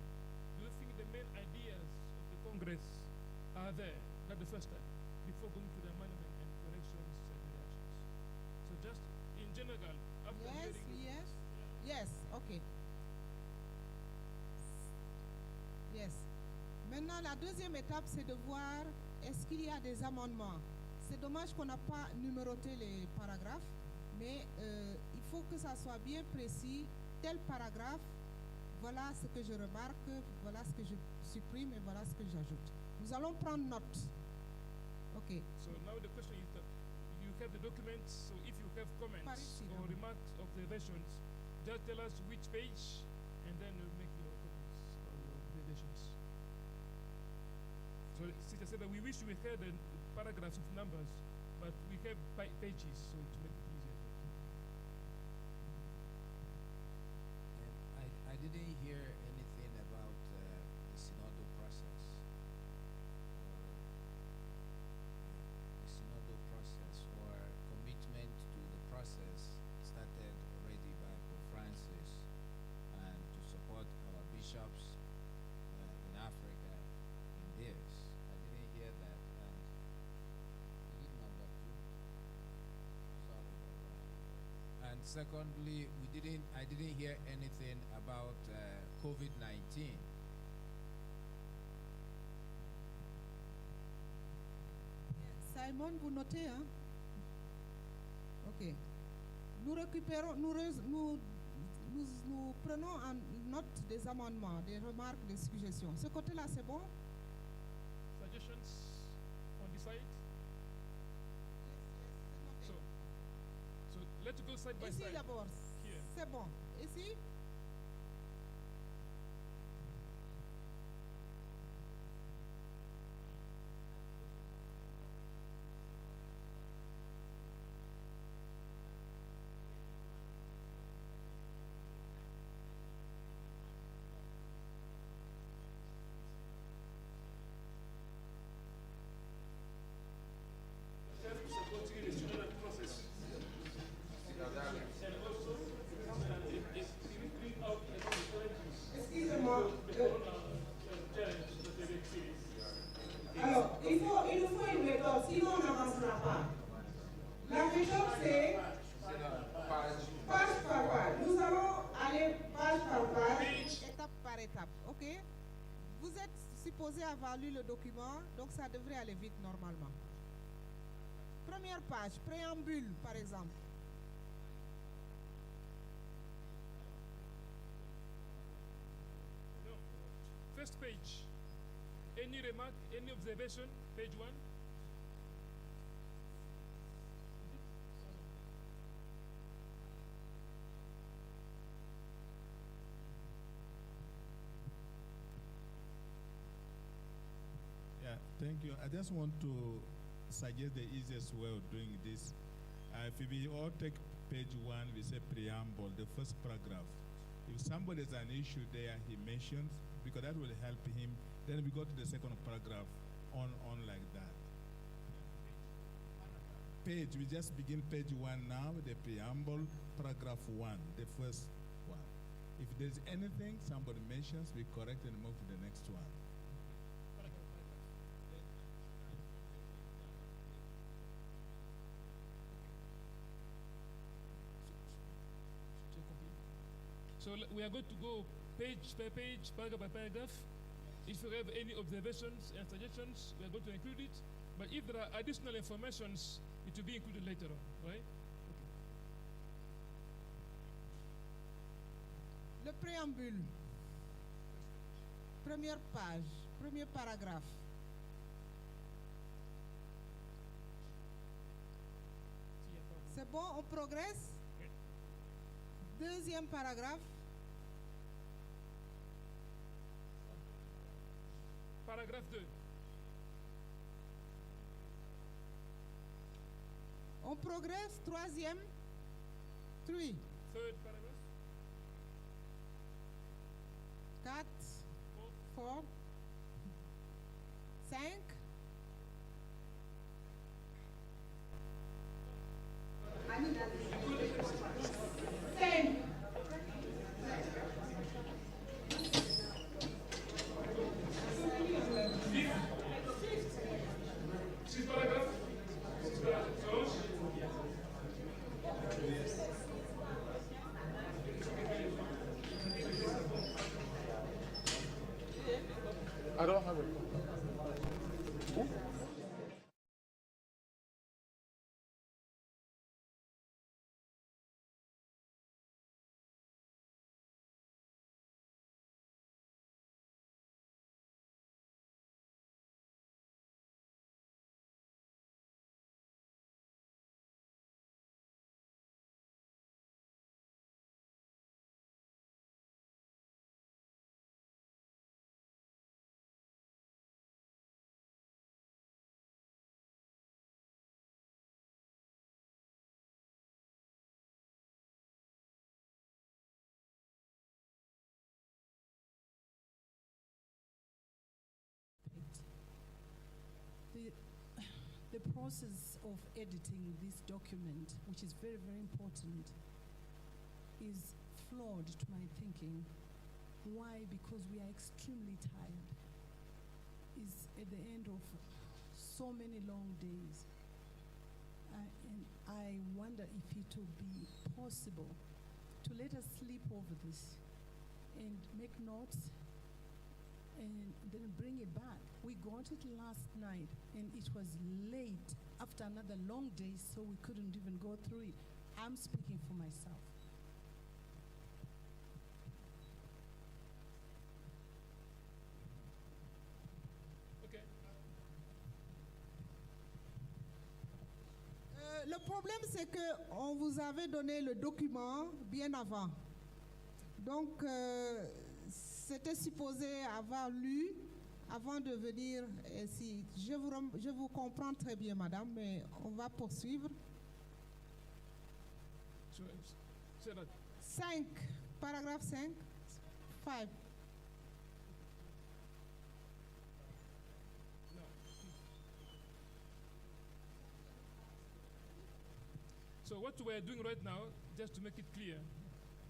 do you think the main ideas of the Congress are there? That's the first step, before going to the amendment and corrections and reactions. So just in general, after hearing... Yes, okay. Yes. Maintenant, la deuxième étape, c'est de voir est-ce qu'il y a des amendements. C'est dommage qu'on n'a pas numéroté les paragraphes, mais il faut que ça soit bien précis. Tel paragraphe, voilà ce que je remarque, voilà ce que je supprime et voilà ce que j'ajoute. Nous allons prendre note. OK. So now the question is that you have the documents, so if you have comments or remarks, observations, just tell us which page and then we'll make your comments or your observations. So Sister said that we wish we had the paragraphs of numbers, but we have pages, so to make it easier. I didn't hear anything about the synodal process. The synodal process or commitment to the process started already by Pope Francis and to support our bishops in Africa in this. I didn't hear that. And is it number 2? Sorry about that. And secondly, I didn't hear anything about COVID-19. Simon, vous notez, hein? OK. Nous récupérons, nous prenons en note des amendements, des remarques, des suggestions. Ce côté-là, c'est bon? Suggestions on the side? So let's go side by Ici side. d'abord, c'est bon. Ici? Alors, il nous faut une méthode, sinon on n'avancera pas. La méthode, c'est page par page. Nous allons aller page par page, étape par étape, ok? Vous êtes supposé avoir lu le document, donc ça devrait aller vite normalement. Première page, préambule, par exemple. No. First page. Any remark, any observation? Page 1. Yeah, thank you. I just want to suggest the easiest way of doing this. If we all take page 1, we say preamble, the first paragraph. If somebody has an issue there, he mentions, because that will help him. Then we go to the second paragraph on like that. Page, we just begin page 1 now, the preamble, paragraph 1, the first one. If there's anything somebody mentions, we correct and move to the next one. So we are going to go page by page, paragraph by paragraph. If you have any observations and suggestions, we are going to include it. But if there are additional informations, it will be included later on, right? Le préambule. Première page, premier paragraphe. C'est bon, on progresse. Deuxième paragraphe. Paragraphe 2. On progresse. Troisième. Three. Third paragraph. 4. 4. 5. I don't have it. The process of editing this document, which is very, very important, is flawed to my thinking. Why? Because we are extremely tired. It's at the end of so many long days. And I wonder if it would be possible to let us sleep over this and make notes and then bring it back. We got it last night and it was late after another long day, so we couldn't even go through it. I'm speaking for myself. Okay. Le problème, c'est que on vous avait donné le document bien avant. Donc, c'était supposé avoir lu avant de venir ici. Je vous comprends très bien, madame, mais on va poursuivre. 5, paragraphe 5, 5. So what we are doing right now, just to make it clear,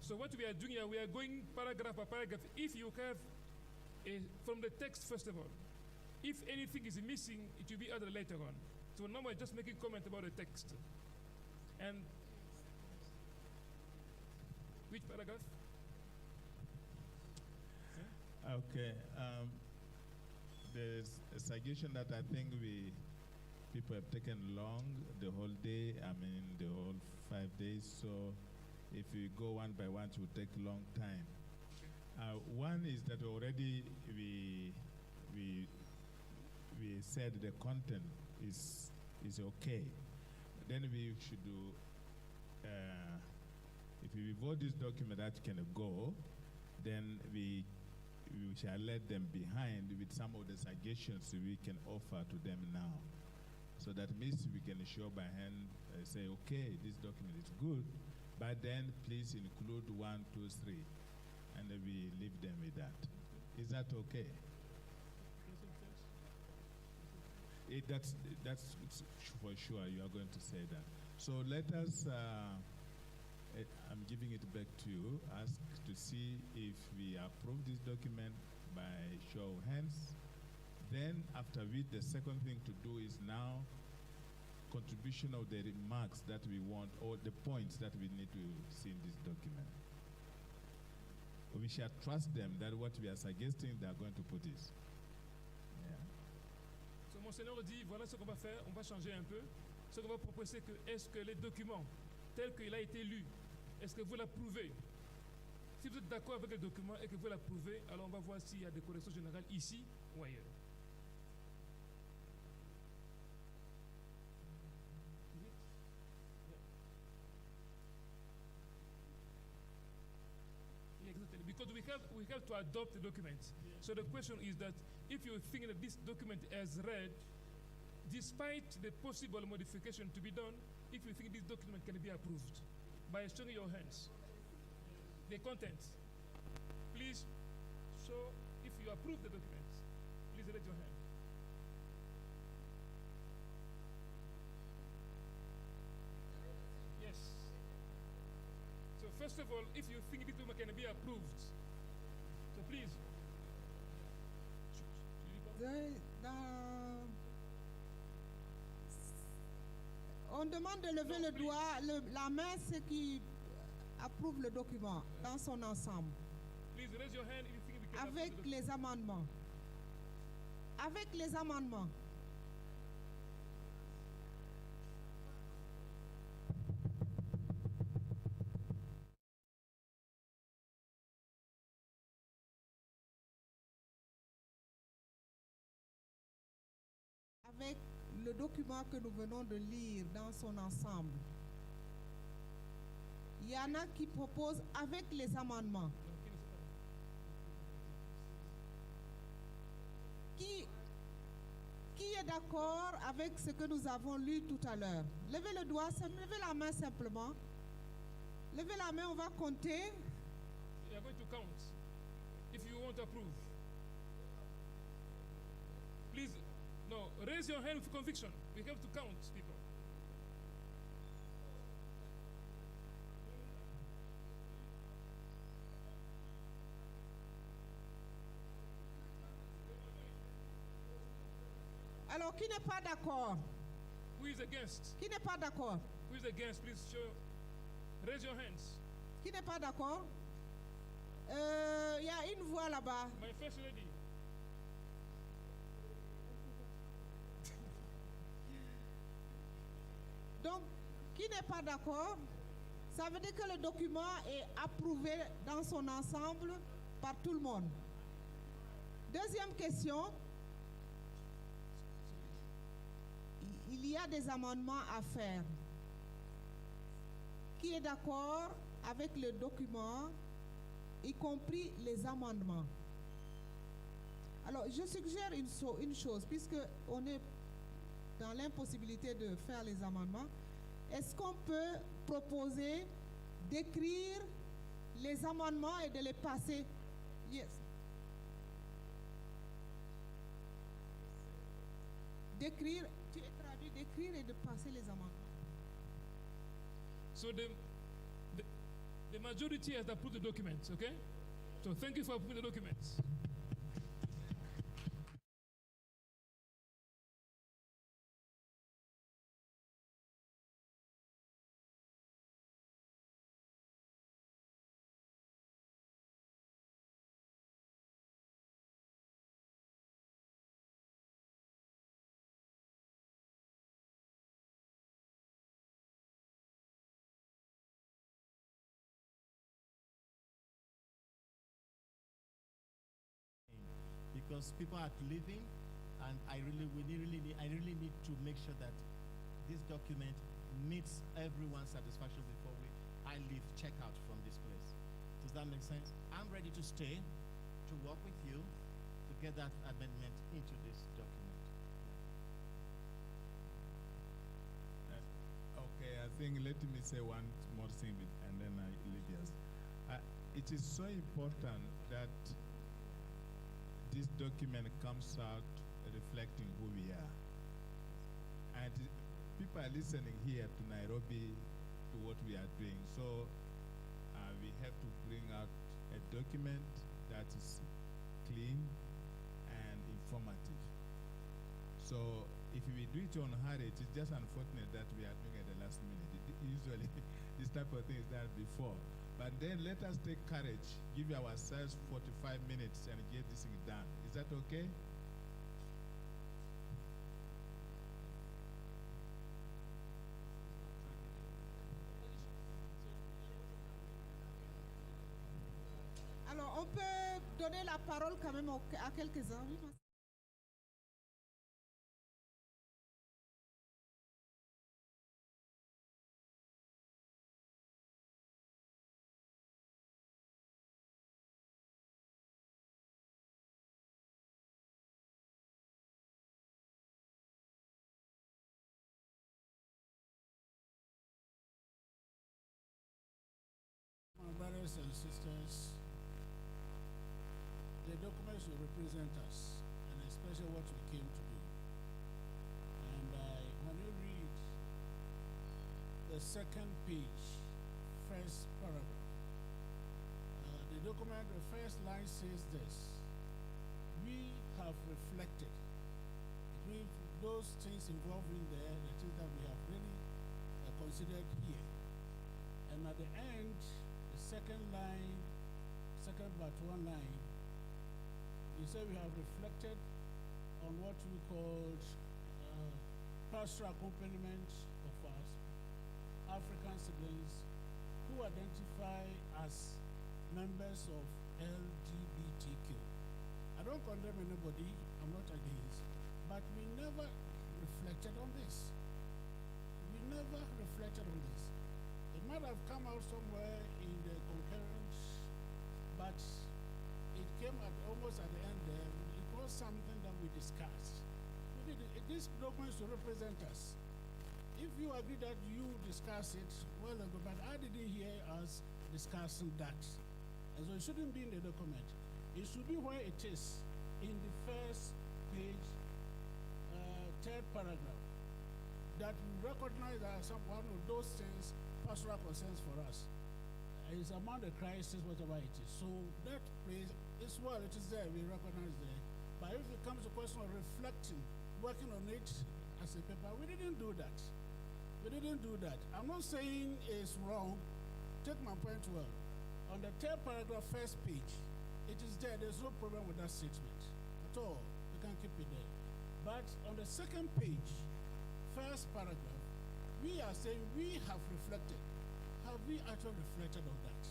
so what we are doing here, we are going paragraph by paragraph. If you have from the text, first of all, if anything is missing, it will be added later on. So now we're just making comment about the text. And which paragraph? Okay. There's a suggestion that I think we people have taken long, the whole day, I mean the whole 5 days, so if we go one by one, it will take a long time. One is that already we said the content is okay. Then we should do, if we vote this document that can go, then we shall let them behind with some of the suggestions we can offer to them now. So that means we can show by hand, say, okay, this document is good, but then please include 1, 2, 3, and then we leave them with that. Is that okay? That's for sure. You are going to say that. So let us. I'm giving it back to you. Ask to see if we approve this document by show of hands. Then, after which, the second thing to do is now contribution of the remarks that we want, or the points that we need to see in this document. We shall trust them that what we are suggesting, they are going to put this. So, Monseigneur dit, voilà ce qu'on va faire, on va changer un peu. Ce qu'on va proposer, que est-ce que les documents, tels qu'il a été lu, est-ce que vous l'approuvez? Si vous êtes d'accord avec le document et que vous l'approuvez, alors on va voir s'il y a des corrections générales ici ou ailleurs. Exactly, because we have to adopt the document. So the question is that if you think that this document as read, despite the possible modification to be done, if you think this document can be approved by showing your hands, the content, please show if you approve the document. Please raise your hand. Yes. So first of all, if you think this document can be approved, so please. On demande de lever le doigt, la main, ceux qui approuvent le document dans son ensemble. Please raise your hand if you think we can avec approve the les amendements. Avec les amendements. Avec le document que nous venons de lire dans son ensemble. Il y en a qui proposent avec les amendements. Qui est d'accord avec ce que nous avons lu tout à l'heure? Levez le doigt, levez la main simplement. Levez la main, on va compter. You are going to count if you want to approve. Please, no, raise your hand with conviction. We have to count people. Alors, qui n'est pas d'accord? Who is against? Qui n'est pas d'accord? Who is against? Please show. Raise your hands. Qui n'est pas d'accord? Il y a une voix là-bas. My first lady. Donc, qui n'est pas d'accord? Ça veut dire que le document est approuvé dans son ensemble par tout le monde. Deuxième question. Il y a des amendements à faire. Qui est d'accord avec le document, y compris les amendements? Alors, je suggère une chose, puisqu'on est dans l'impossibilité de faire les amendements, est-ce qu'on peut proposer d'écrire les amendements et de les passer? Yes. D'écrire, tu es traduit, d'écrire et de passer les amendements. So the majority has approved the documents, okay? So thank you for approving the documents. because people are leaving, and I really need to make sure that this document meets everyone's satisfaction before I leave, check out from this place. Does that make sense? I'm ready to stay, to work with you, to get that amendment into this document. Okay, I think let me say one more thing and then I leave yes. It is so important that this document comes out reflecting who we are. And people are listening here to Nairobi to what we are doing. So we have to bring out a document that is clean and informative. So if we do it on hurry, it's just unfortunate that we are doing it at the last minute. Usually this type of thing is done before. But then let us take courage, give ourselves 45 minutes and get this thing done. Is that okay? Alors, on peut donner la parole quand même à quelques-uns. Oui, My brothers and sisters, the documents will represent us, and especially what we came to do. And when you read the second page, first paragraph, the document, the first line says this: we have reflected. It means those things involved in there, the things that we have really considered here. And at the end, the second line, second but one line, we say we have reflected on what we called pastoral accompaniment of us, African siblings who identify as members of LGBTQ. I don't condemn anybody, I'm not against, but we never reflected on this. We never reflected on this. It might have come out somewhere in the concurrence, but it came almost at the end there. It was something that we discussed. This document should represent us. If you agree that you discuss it, well, but I didn't hear us discussing that. And so it shouldn't be in the document. It should be where it is, in the first page, third paragraph, that we recognize that one of those things, pastoral concerns for us, is among the crisis, whatever it is. So that place is well, it is there, we recognize there. But if it comes to question of reflecting, working on it as a paper, we didn't do that. We didn't do that. I'm not saying it's wrong. Take my point well. On the third paragraph, first page, it is there. There's no problem with that statement at all. You can keep it there. But on the second page, first paragraph, we are saying we have reflected. Have we actually reflected on that?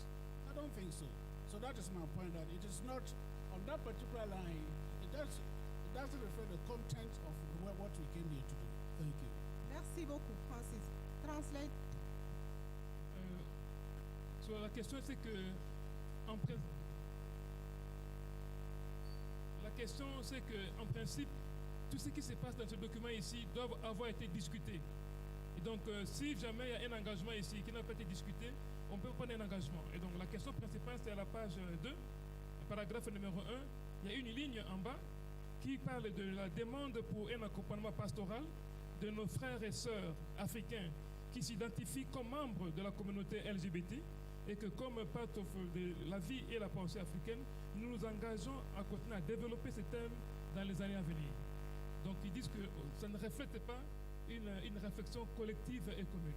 I don't think so. So that is my point, that it is not on that particular line. It doesn't reflect the content of what we came here to do. Thank you. Merci beaucoup, Francis. Translate. So la question c'est que en principe, tout ce qui se passe dans ce document ici doit avoir été discuté. Et donc, si jamais il y a un engagement ici qui n'a pas été discuté, on peut prendre un engagement. Et donc, la question principale, c'est à la page 2, paragraphe numéro 1. Il y a une ligne en bas qui parle de la demande pour un accompagnement pastoral de nos frères et sœurs africains qui s'identifient comme membres de la communauté LGBT et que comme part de la vie et la pensée africaine, nous nous engageons à continuer à développer ces thèmes dans les années à venir. Donc ils disent que ça ne reflète pas une réflexion collective et commune.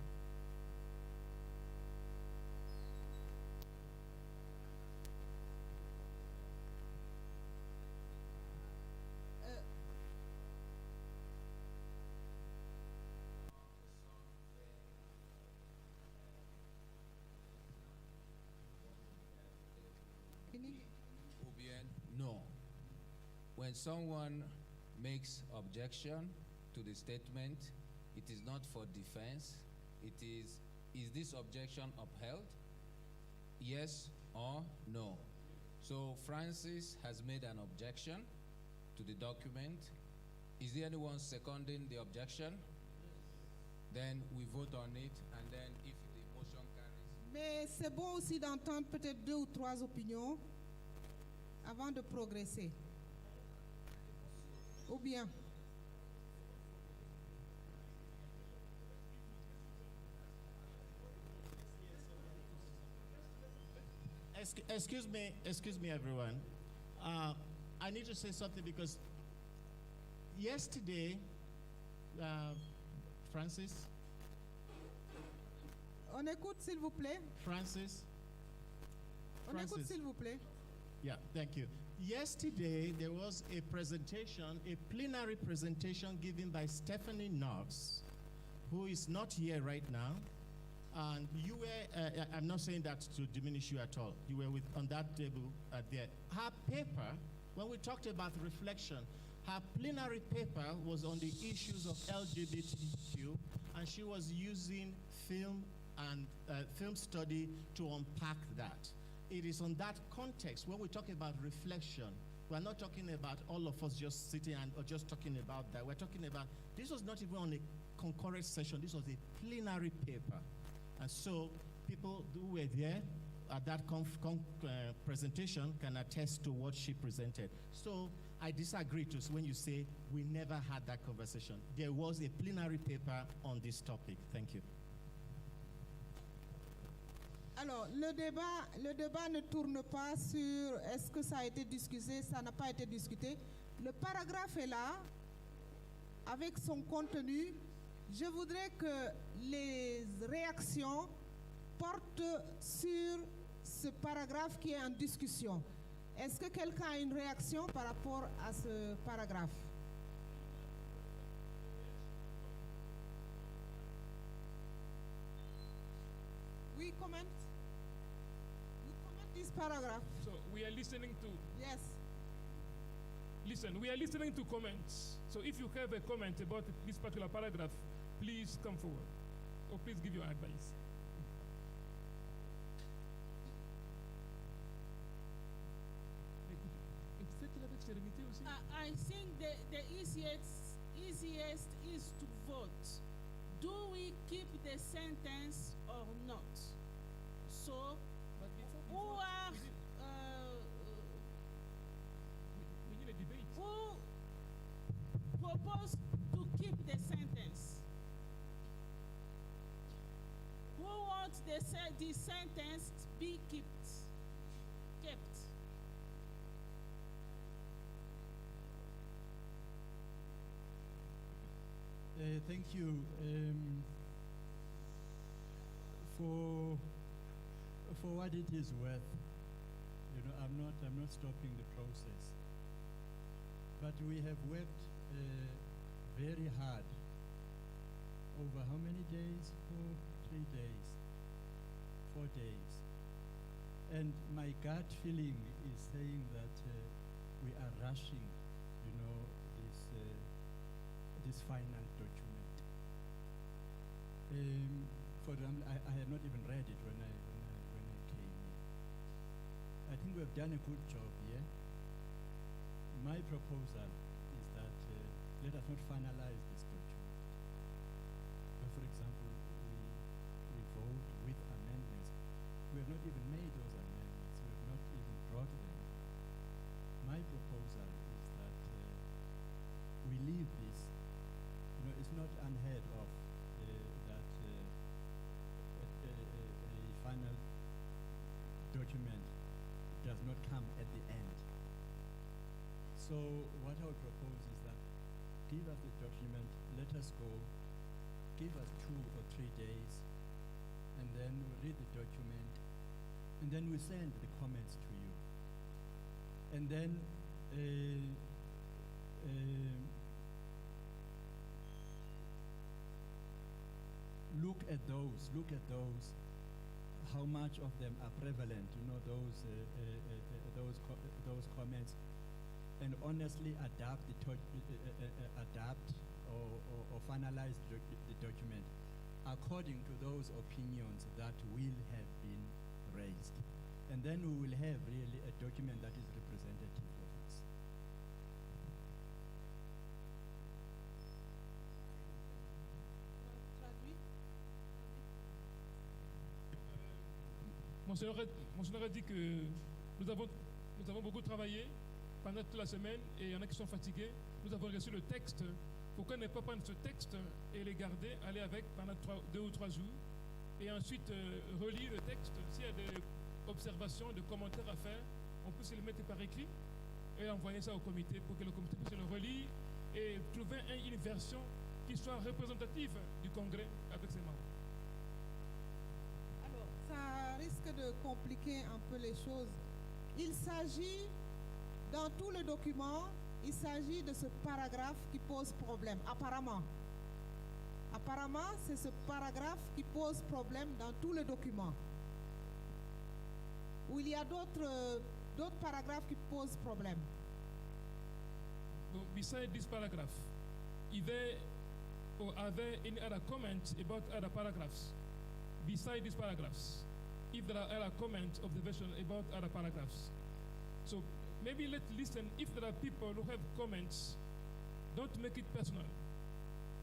No. When when someone makes objection to the statement, it is not for defense. It is this objection upheld? Yes or no? So Francis has made an objection to the document. Is there anyone seconding the objection? Then we vote on it, and then if the motion carries. Mais c'est bon aussi d'entendre peut-être 2 ou 3 opinions avant de progresser. Ou bien? Excuse me, everyone. I need to say something because yesterday, Francis. On écoute, s'il vous plaît. Francis. On écoute, s'il vous plaît. Yeah, thank you. Yesterday, there was a presentation, a plenary presentation given by Stephanie Knox, who is not here right now. And you were, I'm not saying that to diminish you at all. You were on that table there. Her paper, when we talked about reflection, her plenary paper was on the issues of LGBTQ, and she was using film and film study to unpack that. It is on that context when we talk about reflection. We're not talking about all of us just sitting or just talking about that. We're talking about, this was not even on a concurrent session. This was a plenary paper. And so people who were there at that presentation can attest to what she presented. So I disagree when you say we never had that conversation. There was a plenary paper on this topic. Thank you. Alors, le débat ne tourne pas sur est-ce que ça a été discuté, ça n'a pas été discuté. Le paragraphe est là, avec son contenu. Je voudrais que les réactions portent sur ce paragraphe qui est en discussion. Est-ce que quelqu'un a une réaction par rapport à ce paragraphe? We comment this paragraph. So we are listening to. Yes. Listen, we are listening to comments. So if you have a comment about this particular paragraph, please come forward, or please give your advice. I think the easiest is to vote. Do we keep the sentence or not? So, who are we need a debate. Who propose to keep the sentence? Who wants the sentence be kept? Thank you for what it is worth. You know, I'm not stopping the process, but we have worked very hard over how many days? 3 days, 4 days, and my gut feeling is saying that we are rushing, you know, this final document. For example, I had not even read it when I came in. I think we have done a good job here. My proposal is that let us not finalize this document. So for example, we vote with amendments. We have not even made those amendments. We have not even brought them. My proposal is that we leave this. You know, it's not unheard of that a final document does not come at the end. So what I would propose is that give us the document, let us go, give us 2 or 3 days, and then we read the document, and then we send the comments to you. And then look at those, how much of them are prevalent, you know, those comments. and honestly adapt or finalize the document according to those opinions that will have been raised. And then we will have really a document that is representative of us. Monseigneur a dit que nous avons beaucoup travaillé pendant toute la semaine et il y en a qui sont fatigués. Nous avons reçu le texte. Pourquoi ne pas prendre ce texte et les garder, aller avec pendant 2 ou 3 jours et ensuite relire le texte. S'il y a des observations, des commentaires à faire, on peut se les mettre par écrit et envoyer ça au comité pour que le comité puisse le relire et trouver une version qui soit représentative du congrès avec ses membres. Alors, ça risque de compliquer un peu les choses. Il s'agit, dans tout le document, il s'agit de ce paragraphe qui pose problème, apparemment. Apparemment, c'est ce paragraphe qui pose problème dans tout le document. Ou il y a d'autres paragraphes qui posent problème. So beside this paragraph, are there any other comments about other paragraphs? Beside these paragraphs, if there are other comments, observations about other paragraphs. So maybe let's listen. If there are people who have comments, don't make it personal.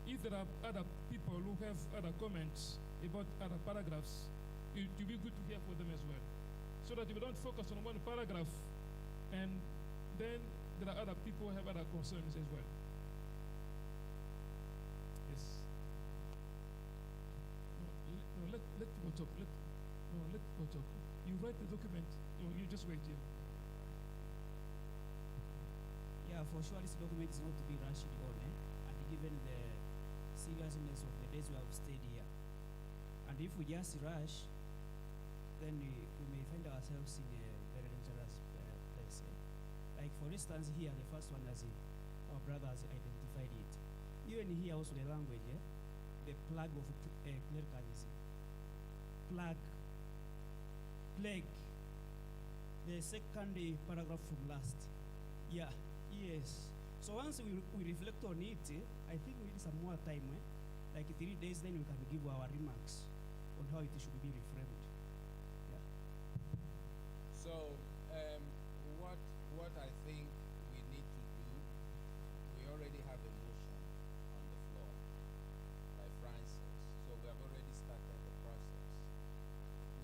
If there are other people who have other comments about other paragraphs, it will be good to hear from them as well. So that we don't focus on one paragraph and then there are other people who have other concerns as well. Yes. No, let people talk. Let people talk. You write the document. You just wait here. Yeah, for sure this document is not to be rushed on, and given the seriousness of the days we have stayed here. And if we just rush, then we may find ourselves in a very dangerous place. Like for instance here, the first one as our brother has identified it. Even here also the language, the plague of clericalism. Plague. The second paragraph from last. Yeah, yes. So once we reflect on it, I think we need some more time, like 3 days, then we can give our remarks on how it should be reframed. Yeah. So, what I think we need to do, we already have a motion on the floor by Francis, so we have already started the process.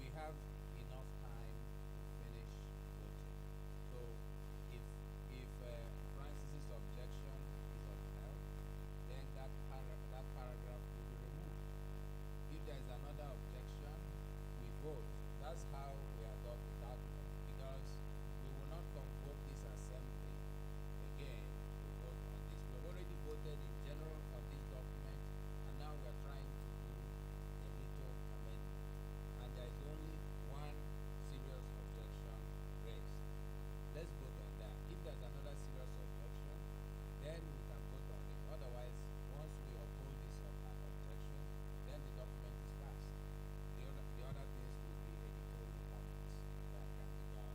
We have enough time to finish voting. So, if Francis's objection is upheld, then that paragraph will be removed. If there is another objection, we vote. That's how we adopt the document, because we will not convoke this assembly again to vote on this. We have already voted in general on this document, and now we are trying to do a little amendment. And there is only one serious objection raised. Let's vote on that. If there's another serious objection, then we can vote on it. Otherwise, once we uphold this objection, then the document is passed. The other things will be editorial comments that can be done.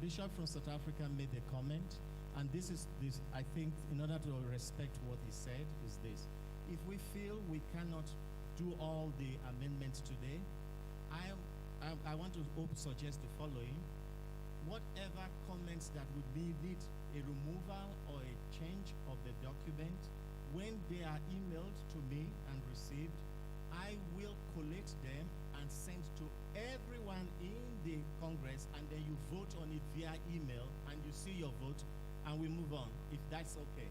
Bishop from South Africa made a comment, and this I think, in order to respect what he said, is this: if we feel we cannot do all the amendments today, I want to suggest the following: whatever comments that would need a removal or a change of the document, when they are emailed to me and received, I will collate them and send to everyone in the Congress, and then you vote on it via email, and you see your vote, and we move on, if that's okay.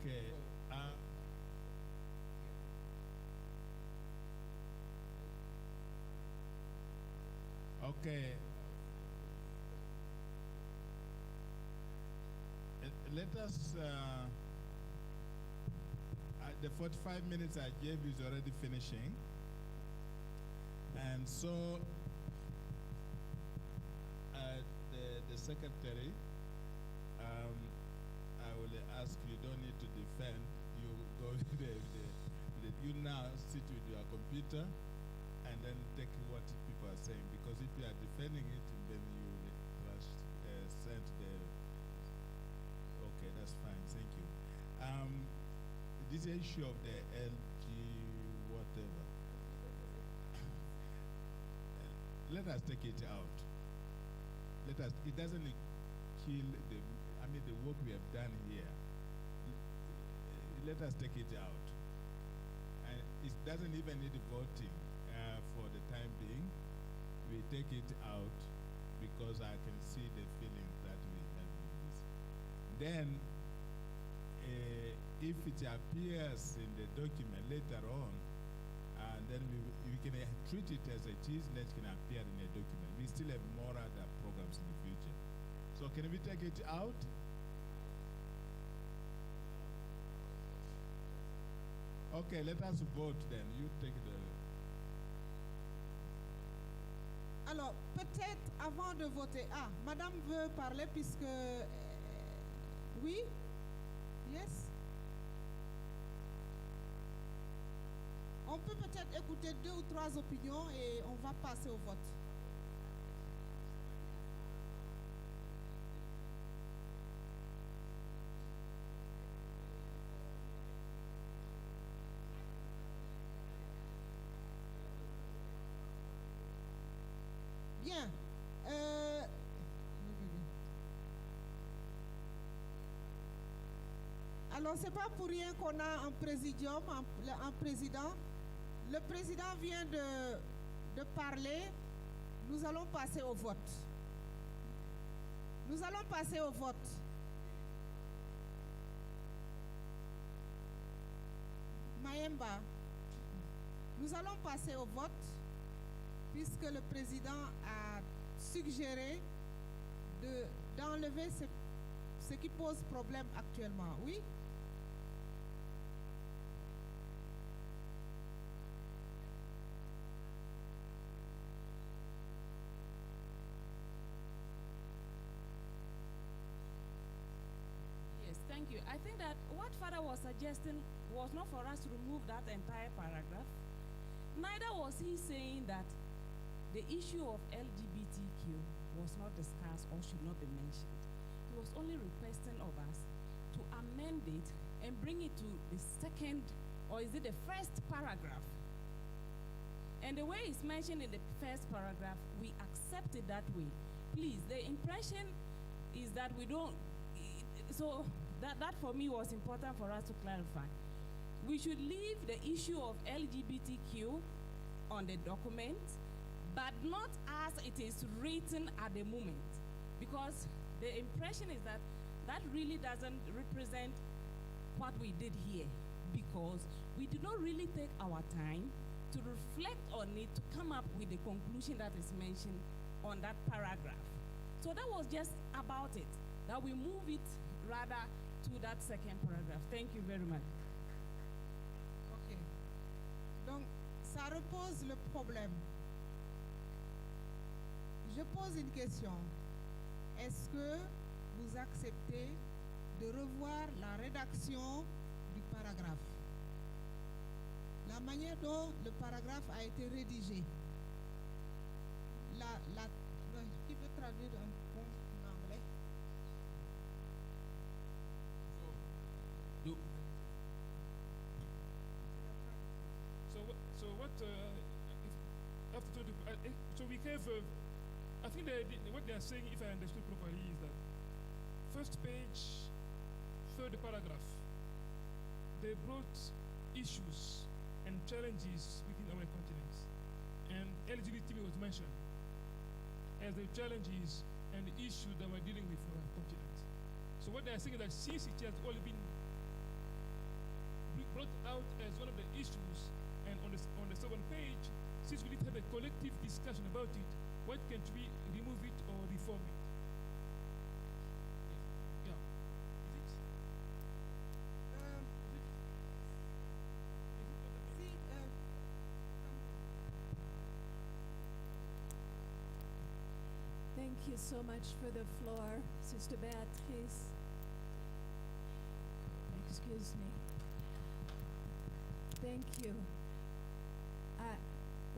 Okay. Okay. Let us. The 45 minutes I gave is already finishing, and so the secretary, I will ask you. Don't need to defend. You go to the you now sit with your computer and then take what people are saying, because if you are defending it, then you send the. Okay, that's fine. Thank you. This issue of the LG whatever. Let us take it out. It doesn't kill the work we have done here. Let us take it out. And it doesn't even need voting for the time being. We take it out because I can see the feelings that we have in this. Then, if it appears in the document later on, then we can treat it as it is, and it can appear in a document. We still have more other programs in the future. So can we take it out? Okay, let us vote then. You take the... Alors, peut-être avant de voter... Ah, Madame veut parler puisque... oui? Yes? On peut peut-être écouter 2 ou 3 opinions et on va passer au vote. Bien. Alors, c'est pas pour rien qu'on a un présidium, un président. Le président vient de parler. Nous allons passer au vote. Nous allons passer au vote. Mayemba, nous allons passer au vote puisque le président a suggéré d'enlever ce qui pose problème actuellement. Oui? Thank you. I think that what Father was suggesting was not for us to remove that entire paragraph. Neither was he saying that the issue of LGBTQ was not discussed or should not be mentioned. He was only requesting of us to amend it and bring it to the second, or is it the first paragraph? And the way it's mentioned in the first paragraph, we accept it that way. Please, the impression is that we don't, so that for me was important for us to clarify. We should leave the issue of LGBTQ on the document, but not as it is written at the moment. Because the impression is that that really doesn't represent what we did here, because we did not really take our time to reflect on it to come up with the conclusion that is mentioned on that paragraph. So that was just about it, that we move it rather to that second paragraph. Thank you very much. OK. Donc, ça repose le problème. Je pose une question. Est-ce que vous acceptez de revoir la rédaction du paragraphe? La manière dont le paragraphe a été rédigé. Qui peut traduire un point en anglais? So we have, I think what they are saying, if I understood properly, is that first page, third paragraph, they brought issues and challenges within our continent. And LGBT was mentioned as the challenges and the issues that we're dealing with in our continent. So what they are saying is that since it has all been brought out as one of the issues, and on the second page, since we need to have a collective discussion about it, why can't we remove it or reform it? Yeah. Is it? Thank you so much for the floor, Sister Beatrice. Excuse me. Thank you.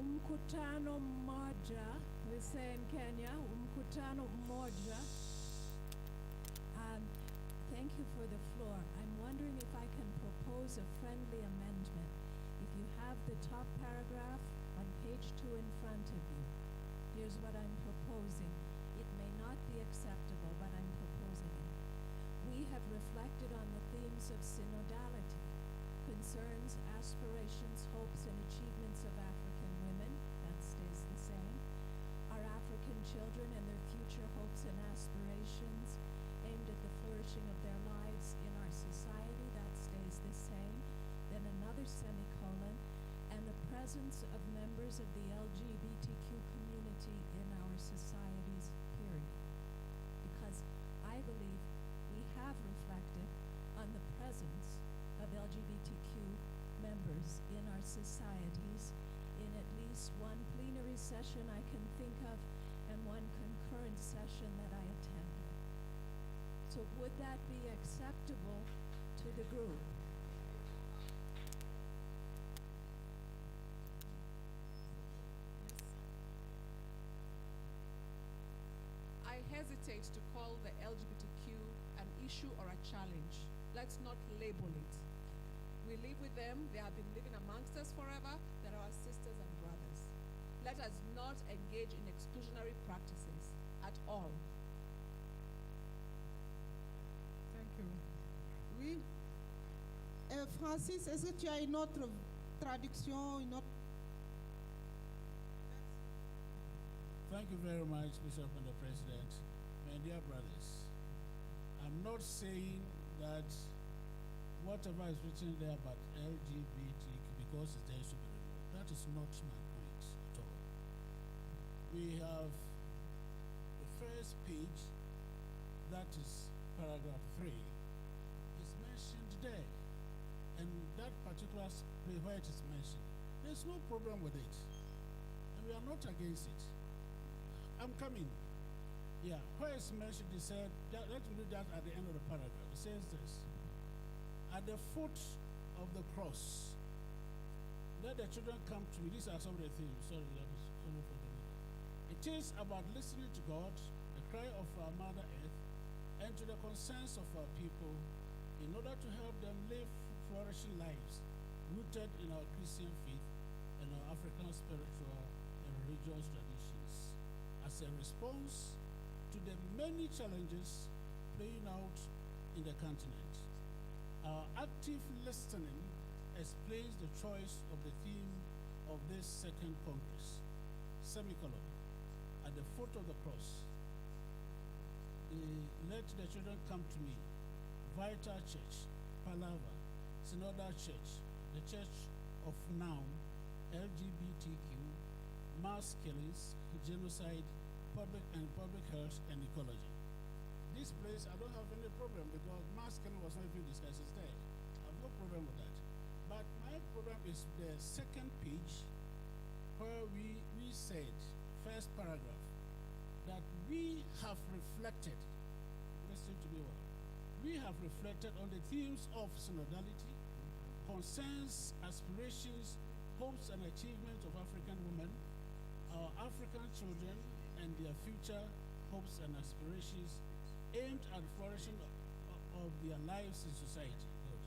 Umkutano mmoja, we say in Kenya, umkutano mmoja. Thank you for the floor. I'm wondering if I can propose a friendly amendment. If you have the top paragraph on page 2 in front of you, here's what I'm proposing. It may not be acceptable, but I'm proposing it. We have reflected on the themes of synodality, concerns, aspirations, hopes, and achievements of African women. That stays the same. Our African children and their future hopes and aspirations aimed at the flourishing of their lives in our society. That stays the same. Then another semicolon, and the presence of members of the LGBTQ community in our societies, period. Because I believe we have reflected on the presence of LGBTQ members in our societies in at least one plenary session I can think of and one concurrent session that I attended. So would that be acceptable to the group? I hesitate to call the LGBTQ an issue or a challenge. Let's not label it. We live with them. They have been living amongst us forever. They're our sisters and brothers. Let us not engage in exclusionary practices at all. Thank you. Oui. Francis, est-ce que tu as une autre traduction, une autre... Thank you very much, Bishop and the President. My dear brothers, I'm not saying that whatever is written there about LGBTQ, because it's there, should be removed. That is not my point at all. We have the first page, that is paragraph 3, is mentioned there. And that particular place where it is mentioned, there's no problem with it. And we are not against it. I'm coming. Yeah, where it's mentioned, he said, let me read that at the end of the paragraph. It says this: at the foot of the cross, let the children come to me. These are some of the things. Sorry for the It is about listening to God, the cry of our Mother Earth, and to the concerns of our people, in order to help them live flourishing lives, rooted in our Christian faith and our African spiritual and religious traditions, as a response to the many challenges playing out in the continent. Our active listening explains the choice of the theme of this second Congress, semicolon, at the foot of the cross. Let the children come to me. Vital Church, Palava, Synodal Church, the Church of Now, LGBTQ, mass killings, genocide, public health, and ecology. This place, I don't have any problem because mass killing was not even discussed. It's there. I have no problem with that. But my problem is the second page where we said, first paragraph, that we have reflected, listen to me well, we have reflected on the themes of synodality, concerns, aspirations, hopes, and achievements of African women, our African children, and their future hopes and aspirations aimed at flourishing of their lives in society. Good.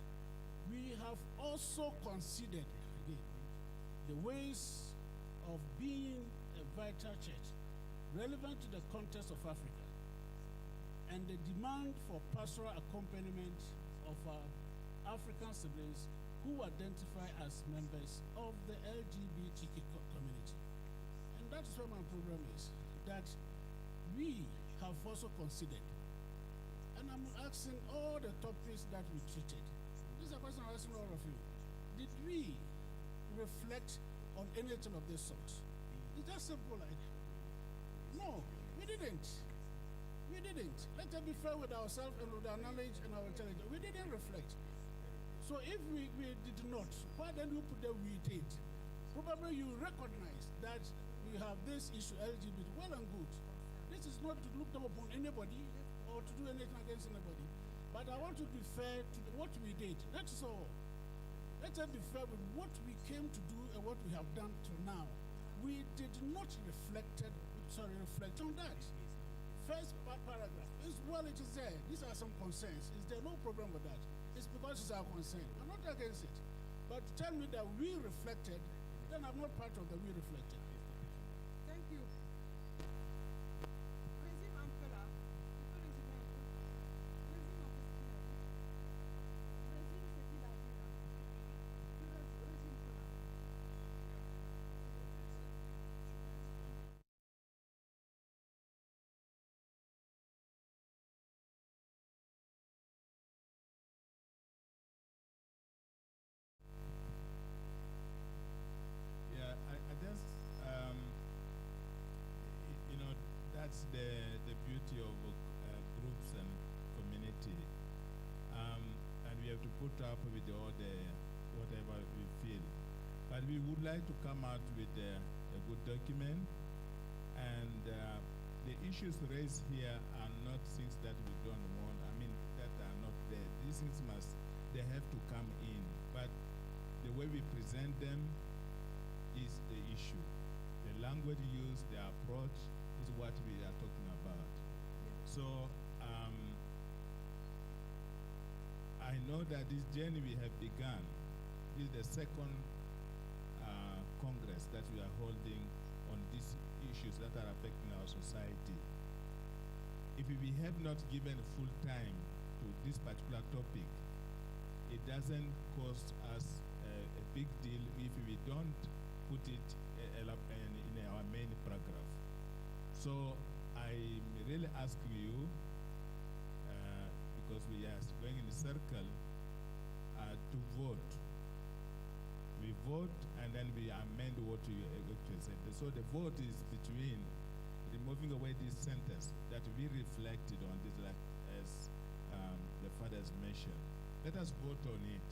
We have also considered, again, the ways of being a vital church relevant to the context of Africa, and the demand for pastoral accompaniment of our African siblings who identify as members of the LGBTQ community. And that's what my problem is, that we have also considered, and I'm asking all the topics that we treated. This is a question I'm asking all of you. Did we reflect on anything of this sort? It's just simple like, no, we didn't. We didn't. Let us be fair with ourselves and with our knowledge and our intelligence. We didn't reflect. So if we did not, why then you put the we did? Probably you recognize that we have this issue LGBT. Well and good. This is not to look down upon anybody or to do anything against anybody. But I want to be fair to what we did. That's all. Let us be fair with what we came to do and what we have done till now. We did not reflect on that. First paragraph. It is there. These are some concerns. Is there no problem with that? It's because it's our concern. I'm not against it. But tell me that we reflected, then I'm not part of the we reflected. Thank you. Résume un peu là. Tu peux résumer un peu. Résume un peu ce qu'il a dit. Résume ce qu'il a dit là. Tu résumes cela. Yeah, I just, you know, that's the beauty of groups and community. And we have to put up with all the whatever we feel. But we would like to come out with a good document. And the issues raised here are not things that we don't want. I mean, that are not there. These things they have to come in. But the way we present them is the issue. The language used, the approach is what we are talking about. So I know that this journey we have begun. This is the second Congress that we are holding on these issues that are affecting our society. If we have not given full time to this particular topic, it doesn't cost us a big deal if we don't put it in our main paragraph. So I really ask you, because we are going in a circle, to vote. We vote and then we amend what we actually said. So the vote is between removing away this sentence that we reflected on this, like as the fathers mentioned. Let us vote on it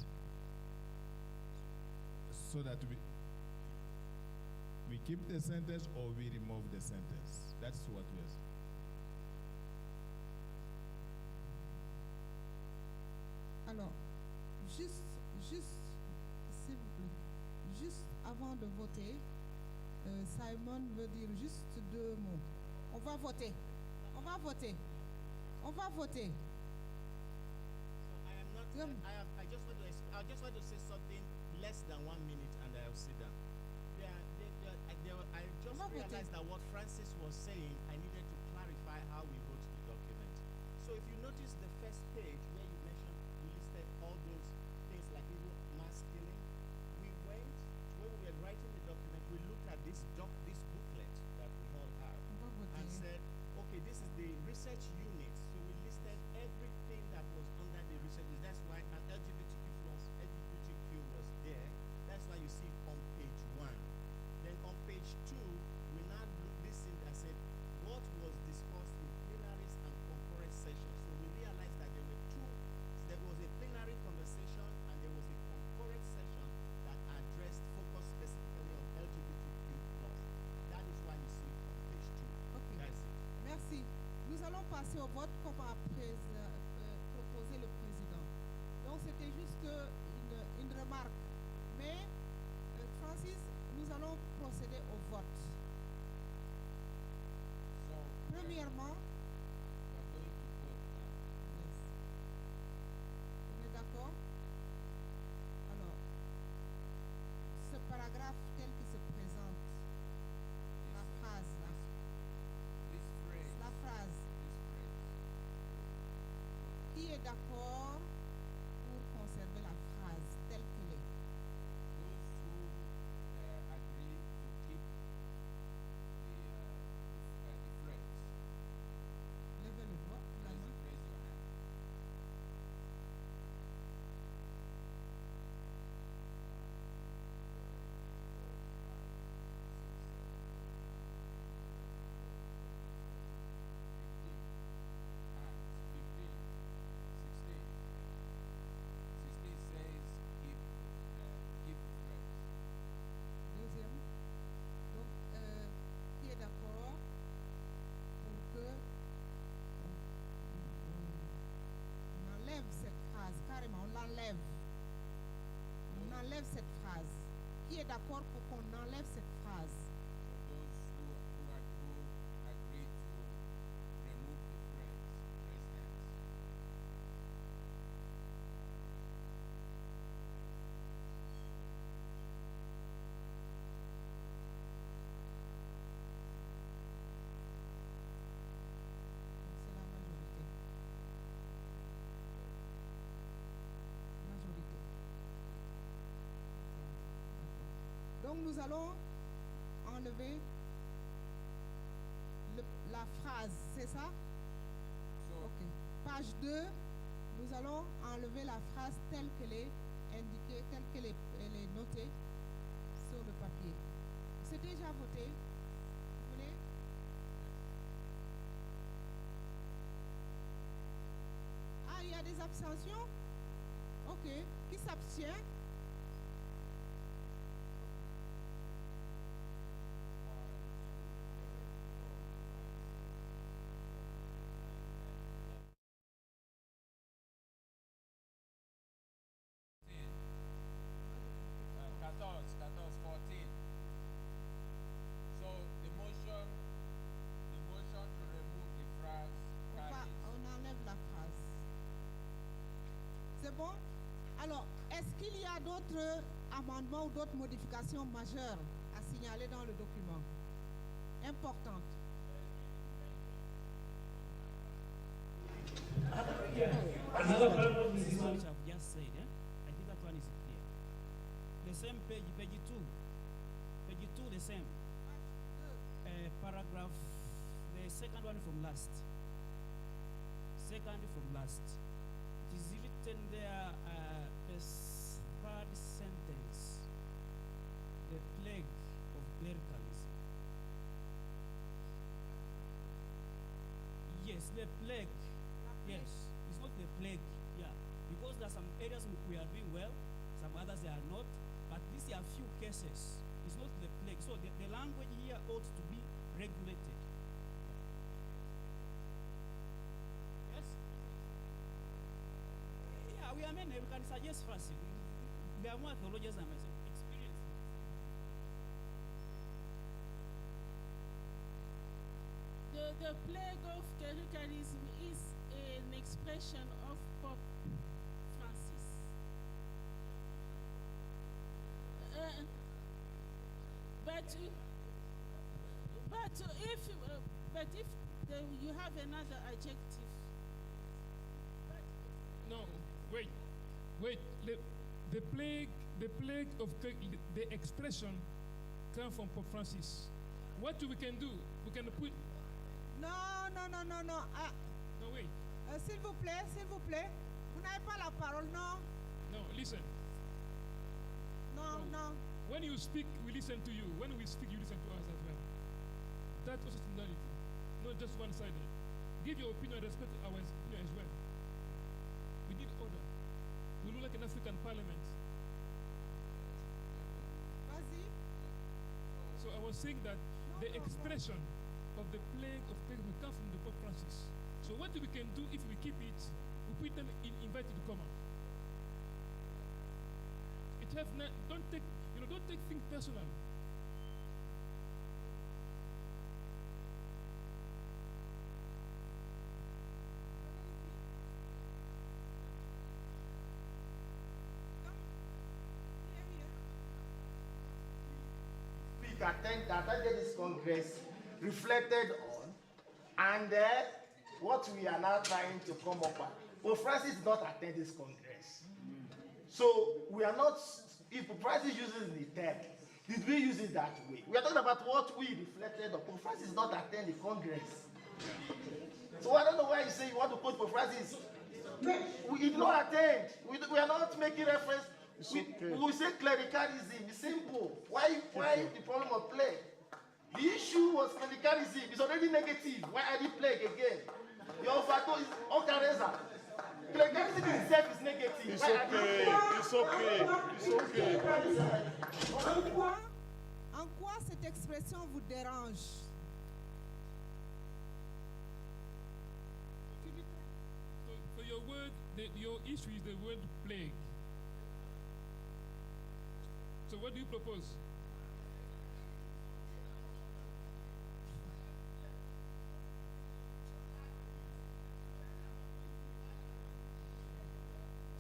so that we keep the sentence or we remove the sentence. That's what we are saying. Alors, juste, s'il vous plaît, juste avant de voter, Simon veut dire juste 2 mots. On va voter. On va voter. On va voter. I just want to say something less than 1 minute and I'll sit down. I just realized that what Francis was saying, I needed to clarify how we wrote the document. So if you notice the first page where you mentioned, you listed all those things like even mass killing, when we were writing the document, we looked at this booklet that we all have and said, okay, this is the research unit. So we listed everything that was under the research. That's why an LGBTQ was there. That's why you see it on page 1. Then on page 2, we now listened and said, what was discussed in plenaries and concurrent sessions. So we realized that there were two. There was a plenary conversation and there was a concurrent session that focused specifically on LGBTQ+. That is why you see it on page 2. Okay. That's it. Merci. Nous allons passer au vote comme a proposé le président. Donc c'était juste une remarque. Mais Francis, nous allons procéder au vote. Premièrement, on est d'accord? Alors, ce paragraphe tel qu'il se présente, la phrase là, la phrase, qui est d'accord pour conserver la phrase telle qu'elle est? Those who agree to keep the phrase. Levez le doigt, la main. Raise your hand. enlève cette phrase? Qui est d'accord pour qu'on enlève cette phrase? Those who agree to remove the phrase, raise hands. C'est la majorité. Majorité. Donc nous allons enlever la phrase, c'est ça? Ok. Page 2, nous allons enlever la phrase telle qu'elle est indiquée, telle qu'elle est notée sur le papier. C'est déjà voté. Vous voulez? Ah, il y a des abstentions? Ok. Qui s'abstient? So the motion to remove the phrase carries. On enlève la phrase. C'est bon? Alors, est-ce qu'il y a d'autres amendements ou d'autres modifications majeures à signaler dans le document? Importantes. Another paragraph is This one which I've just said, I think that one is clear. The same page, page 2. Page 2, the same. Paragraph, the second one from last. Second from last. It is written there, the third sentence. The plague of clericalism. Yes, the plague. Yes, it's not the plague. Yeah, because there are some areas we are doing well, some others they are not. But these are few cases. It's not the plague. So the language here ought to be regulated. Yes? Yeah, we are men. We can suggest first. We are more theologians than myself. Experience. The plague of clericalism is an expression of Pope Francis. But if you have another adjective. No, wait. The plague of the expression comes from Pope Francis. What we can do? We can put. Non. No, wait. S'il vous plaît. Vous n'avez pas la parole, non? No, listen. Non. When you speak, we listen to you. When we speak, you listen to us as well. That's also synodality, not just one-sided. Give your opinion and respect our opinion as well. We need order. We look like an African parliament. Vas-y. So I was saying that the expression of the plague of plague will come from the Pope Francis. So what we can do if we keep it, we put them in invited to come out. Don't take things personal. Attended this Congress reflected on, and what we are now trying to come up with. Pope Francis did not attend this Congress. So we are not, if Pope Francis uses the term, did we use it that way? We are talking about what we reflected on. Pope Francis did not attend the Congress. So I don't know why you say you want to quote Pope Francis. We did not attend. We are not making reference. We say clericalism. It's simple. Why the problem of plague? The issue was clericalism. It's already negative. Why add the plague again? Your factor is ocareza. Clericalism itself is negative. It's okay. En quoi cette expression vous dérange? So your word, your issue is the word plague. So what do you propose?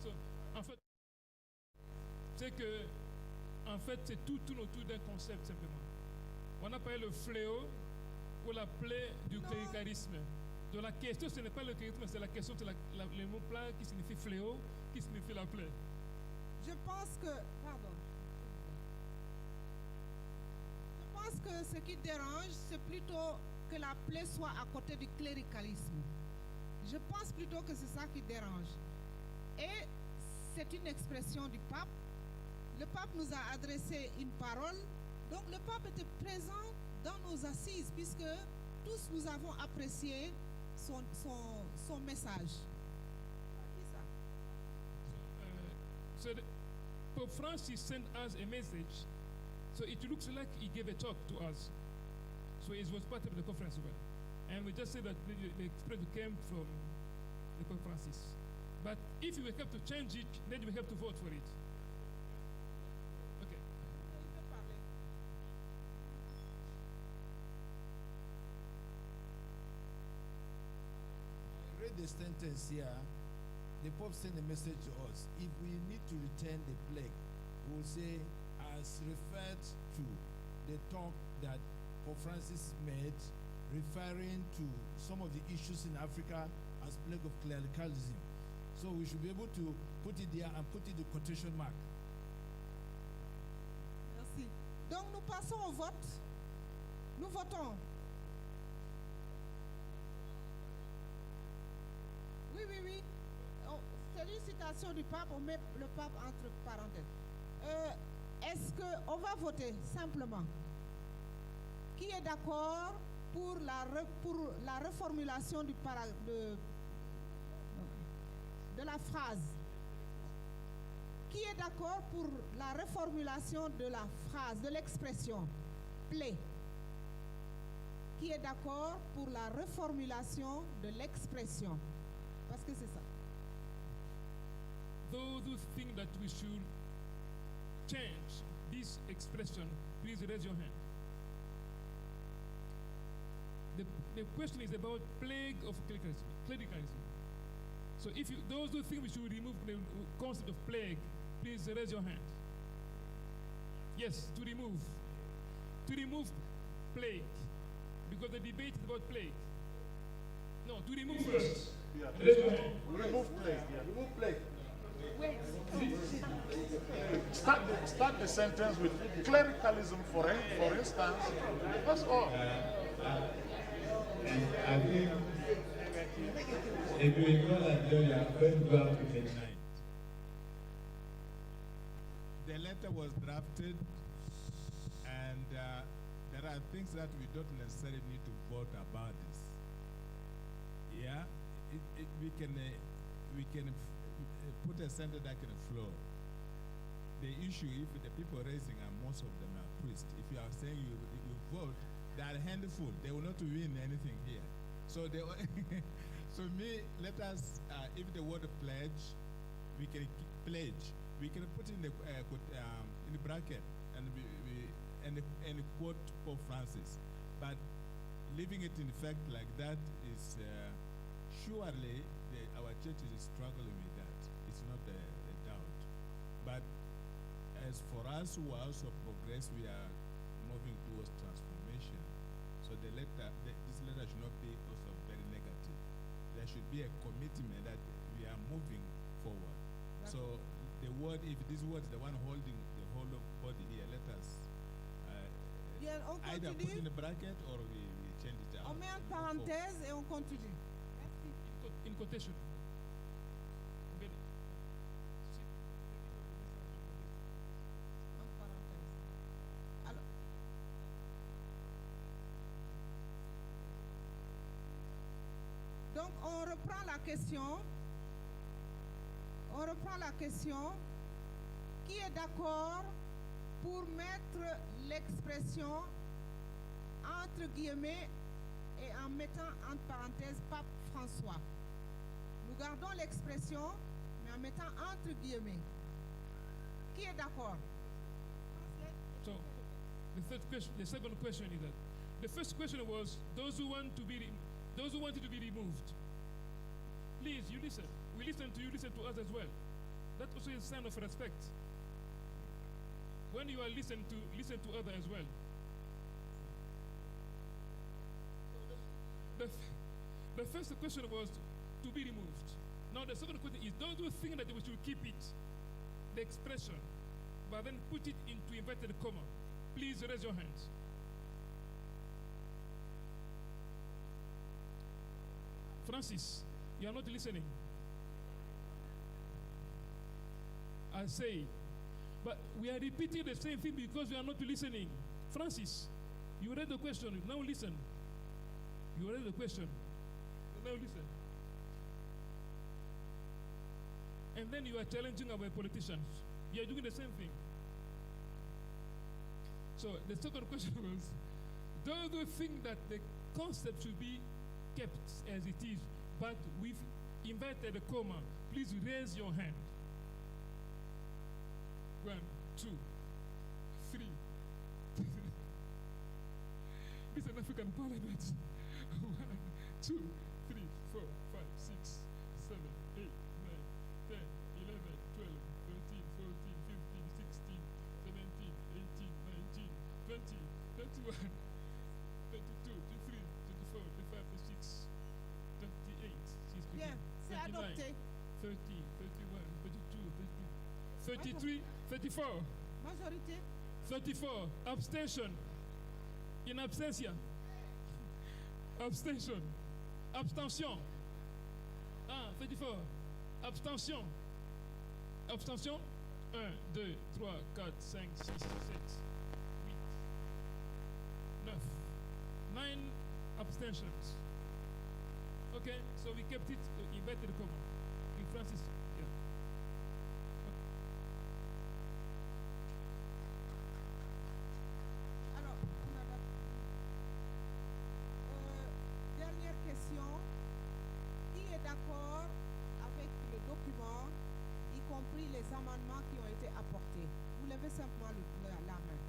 So, en fait, c'est que, en fait, c'est tout tourne autour d'un concept simplement. On a parlé le fléau ou la plaie du cléricalisme. Donc la question, ce n'est pas le cléricalisme, c'est la question, c'est le mot plaie qui signifie fléau, qui signifie la plaie. Je pense que, pardon. Je pense que ce qui dérange, c'est plutôt que la plaie soit à côté du cléricalisme. Je pense plutôt que c'est ça qui dérange. Et c'est une expression du pape. Le pape nous a adressé une parole. Donc le pape était présent dans nos assises, puisque tous nous avons apprécié son message. So Pope Francis sent us a message. So it looks like he gave a talk to us. So it was part of the conference as well. And we just said that the expression came from the Pope Francis. But if you have to change it, then you have to vote for it. Okay. I read the sentence here. The Pope sent a message to us. If we need to return the plague, we will say, as referred to the talk that Pope Francis made, referring to some of the issues in Africa as plague of clericalism. So we should be able to put it there and put it the quotation mark. Merci. Donc nous passons au vote. Nous votons. Oui, oui, oui. C'est une citation du pape, on met le pape entre parenthèses. Est-ce qu'on va voter simplement? Qui est d'accord pour la reformulation de la phrase? Qui est d'accord pour la reformulation de la phrase, de l'expression plaie? Qui est d'accord pour la reformulation de l'expression? Parce que c'est ça. Those who think that we should change this expression, please raise your hand. The question is about plague of clericalism. So if those who think we should remove the concept of plague, please raise your hand. Yes, to remove. To remove plague. Because the debate is about plague. No, to remove first. Yeah. Raise your hand. Remove plague. Yeah. Remove plague. Wait. Start the sentence with clericalism, for instance. That's all. I think if you ignore that, you are going to go up to midnight. The letter was drafted, and there are things that we don't necessarily need to vote about this. Yeah, we can put a sentence that can flow. The issue, if the people raising are most of them are priests, if you are saying you vote, they are a handful. They will not win anything here. So so let us, if the word pledge, we can pledge. We can put in the bracket and quote Pope Francis. But leaving it in effect like that is surely our church is struggling with that. It's not a doubt. But as for us who are also progress, we are moving towards transformation. So this letter should not be also very negative. There should be a commitment that we are moving forward. So the word, if this word is the one holding the whole of body here, let us either put in a bracket or we change it out. On met en parenthèse et on continue. In quotation. Donc on reprend la question. On reprend la question. Qui est d'accord pour mettre l'expression entre guillemets et en mettant entre parenthèses Pape François? Nous gardons l'expression, mais en mettant entre guillemets. Qui est d'accord? So, the second question is that the first question was those who wanted to be removed. Please, you listen. We listen to you, listen to us as well. That also is a sign of respect. When you are listen to others as well. The first question was to be removed. Now the second question is those who think that we should keep it, the expression, but then put it into inverted comma. Please raise your hands. Francis, you are not listening. I say, but we are repeating the same thing because we are not listening. Francis, you read the question, now listen. You read the question, now listen. And then you are challenging our politicians. You are doing the same thing. So the second question was, those who think that the concept should be kept as it is, but we've inverted a comma, please raise your hand. 1, 2, 3. This is an African parliament. 1, 2, 3, 4, 5, 6, 7, 8, 9, 10, 11, 12, 13, 14, 15, 16, 17, 18, 19, 20, 21, 22, 23, 24, 25, 26, 28, Bien, c'est adopté. 30, 31, 32, 33, 34. Majorité. 34. Abstention. In absentia. Abstention. Abstention. 34. Abstention. Abstention. 1, 2, 3, 4, 5, 6, 7, 8, 9. 9 abstentions. Okay, so we kept it inverted comma. In Francis, yeah. Alors, dernière question. Qui est d'accord avec le document, y compris les amendements qui ont été apportés? Vous levez simplement la main.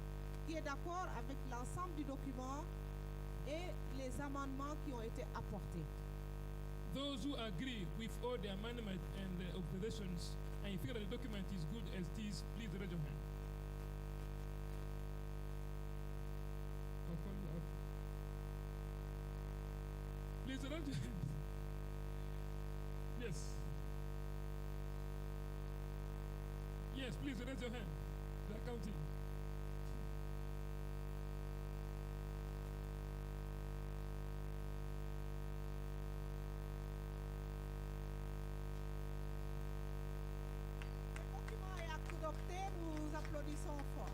Qui est d'accord avec l'ensemble du document et les amendements qui ont été apportés? Those who agree with all the amendments and the observations and you feel that the document is good as it is, please raise your hand. I'll call you up. Please raise your hand. Yes. Yes, please raise your hand. They are counting. Nous applaudissons fort.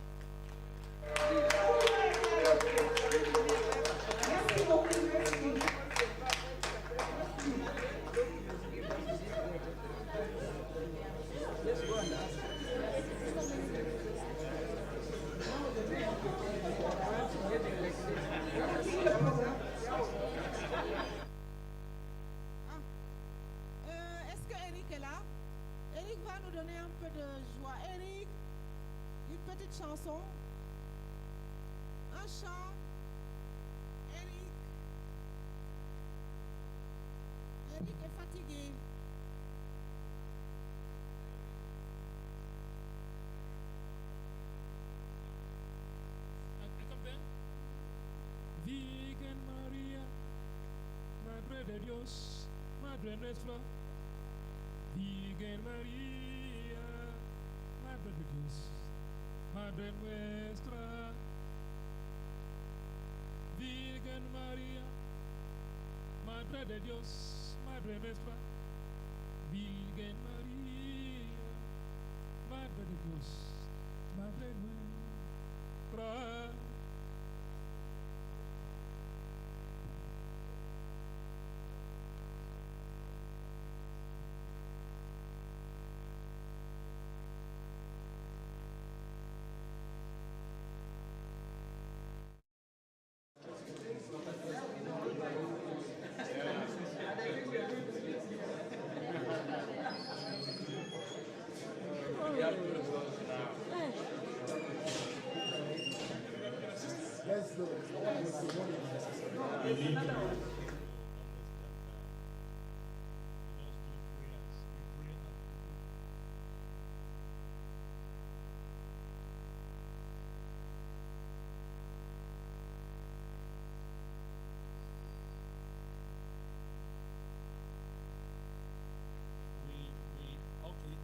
Est-ce que Eric est là? Eric va nous donner un peu de joie. Eric, une petite chanson, un chant. Eric est fatigué. Virgen María, Madre de Dios, Madre nuestra. Virgen María, Madre de Dios, Madre nuestra. Virgen María, Madre de Dios, Madre nuestra. Virgen María, Madre de Dios, Madre nuestra. Let's go. Okay,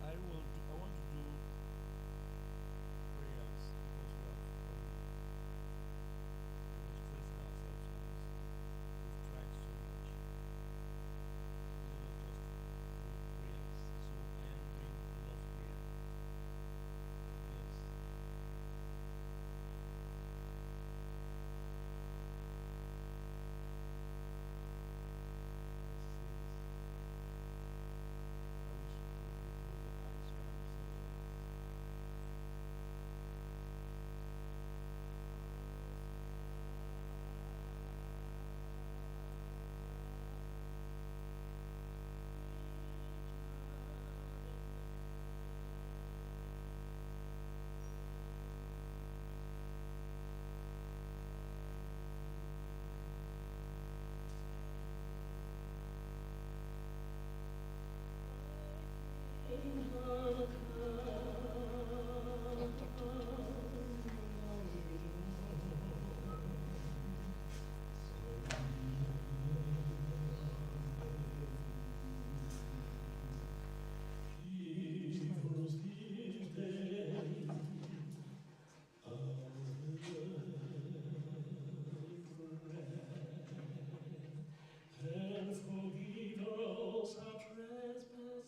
I want to do prayers because we have expressing ourselves and we've tried so much. We not just do prayers. So I am doing the Lord's Prayer. Yes. And forgive us our trespasses,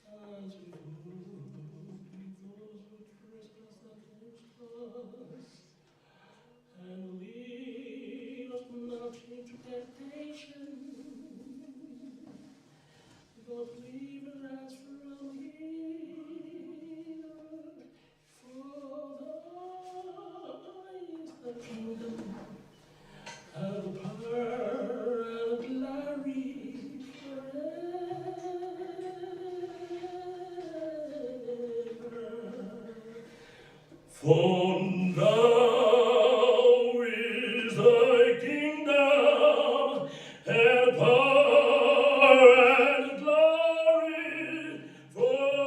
as we forgive those who trespass against us. And lead us not into temptation, but deliver us from evil. For thine is the kingdom, and the power and glory forever. For now is thy kingdom, and power and glory forever.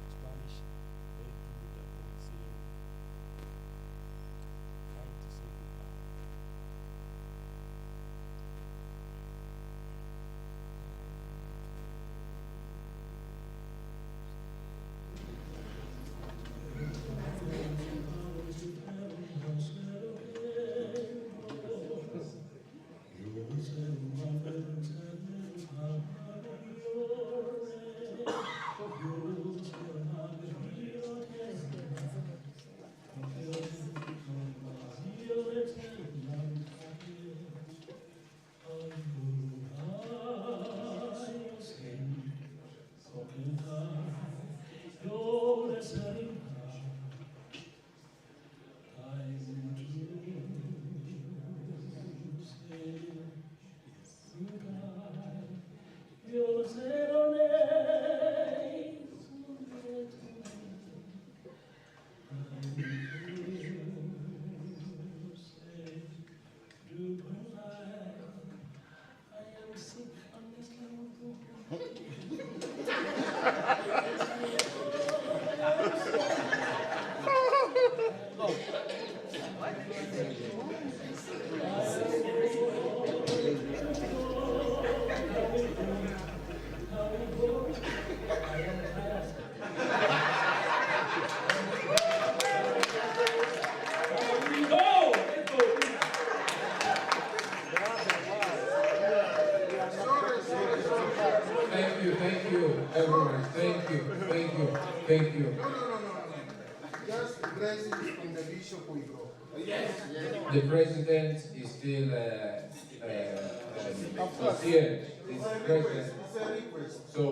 Spanish, they do the whole saying, trying to say goodbye. Thank you, everyone. Thank you. Thank you. Thank you. No. Just blessings from the bishop we go. Yes. The president is still here. He's president. So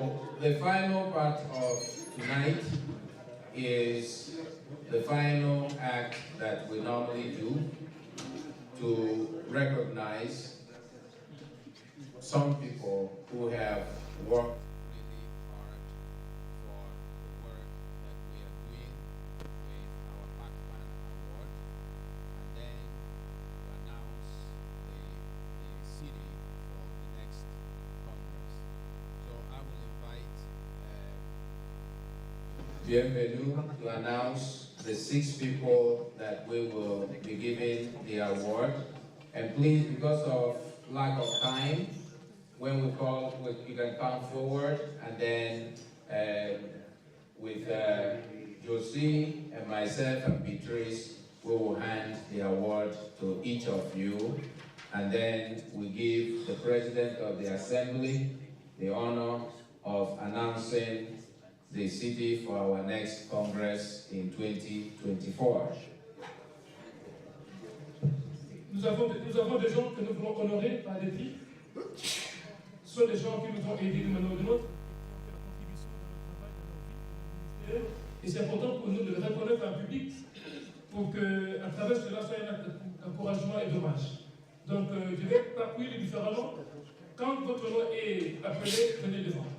the final part of tonight is the final act that we normally do to recognize some people who have worked really hard for the work that we are doing with our Backman Award, and then to announce the city for the next Congress. So I will invite Bienvenue to announce the 6 people that we will be giving the award. And please, because of lack of time, when we call, you can come forward, and then with Josie and myself and Beatrice, we will hand the award to each of you, and then we give the President of the Assembly the honor of announcing the city for our next Congress in 2024. Nous avons des gens que nous voulons honorer par des prix. Ce sont des gens qui nous ont aidés d'une manière ou d'une autre, qui ont fait la contribution dans le travail, dans leur vie, dans le ministère. Et c'est important pour nous de le reconnaître en public pour qu'à travers cela soit un acte d'encouragement et d'hommage. Donc je vais parcourir les différents noms. Quand votre nom est appelé, venez devant.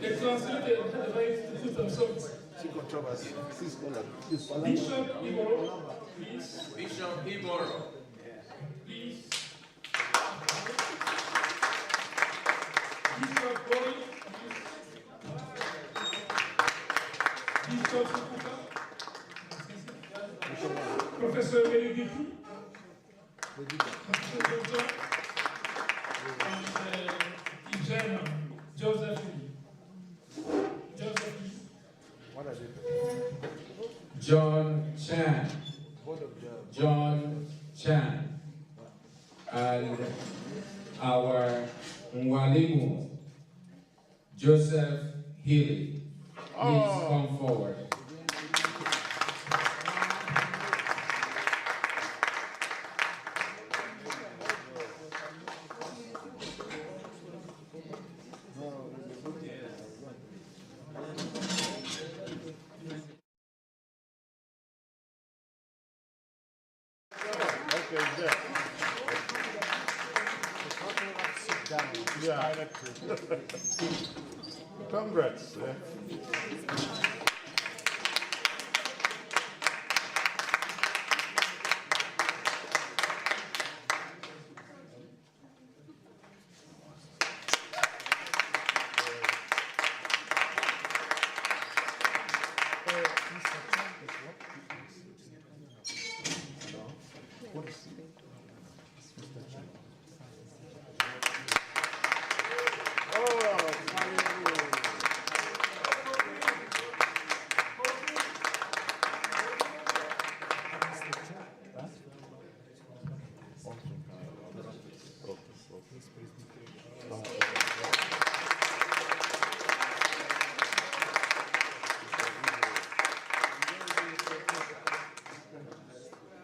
The translator advised to put themselves. Bishop Iboro, please. Bishop Iboro. Please. Bishop Boy, Bishop Sukuka. Professor Benedicti. Professor John. And Joseph. What are they? John Chan. John Chan. And our Mwalimu, Joseph Healy. Please come forward. Congrats.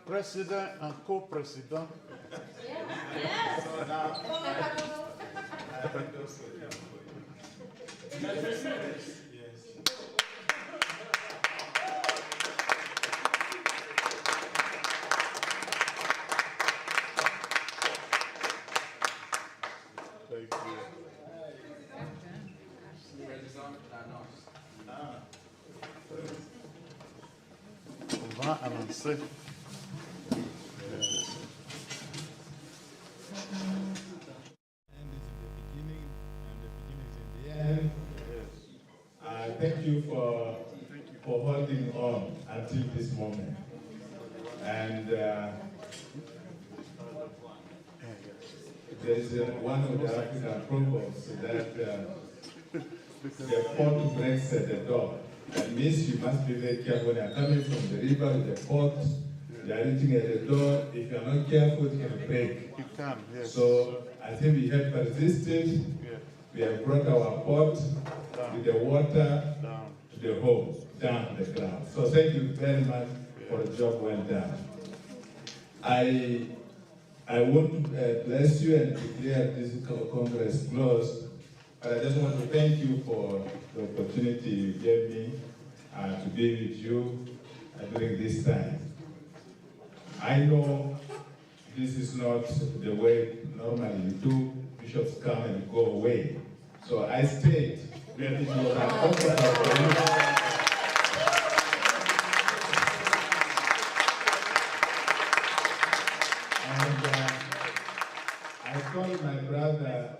President and co-president. On va avancer. Thank you for holding on until this moment. And there is one of the African proverbs that the pot breaks the dog. That means you must be very careful when you're coming from the river with the pot They are reaching at the door. If you are not careful, it can break. It can, yes. So I think we have persisted. Yeah. We have brought our pot with the water Down. to the home, down to the ground. So thank you very much for a job well done. I want to bless you and declare this Congress closed, but I just want to thank you for the opportunity you gave me to be with you during this time. I know this is not the way normally you do. Bishops come and go away. So I stayed. It was uncomfortable for you. I told my brother,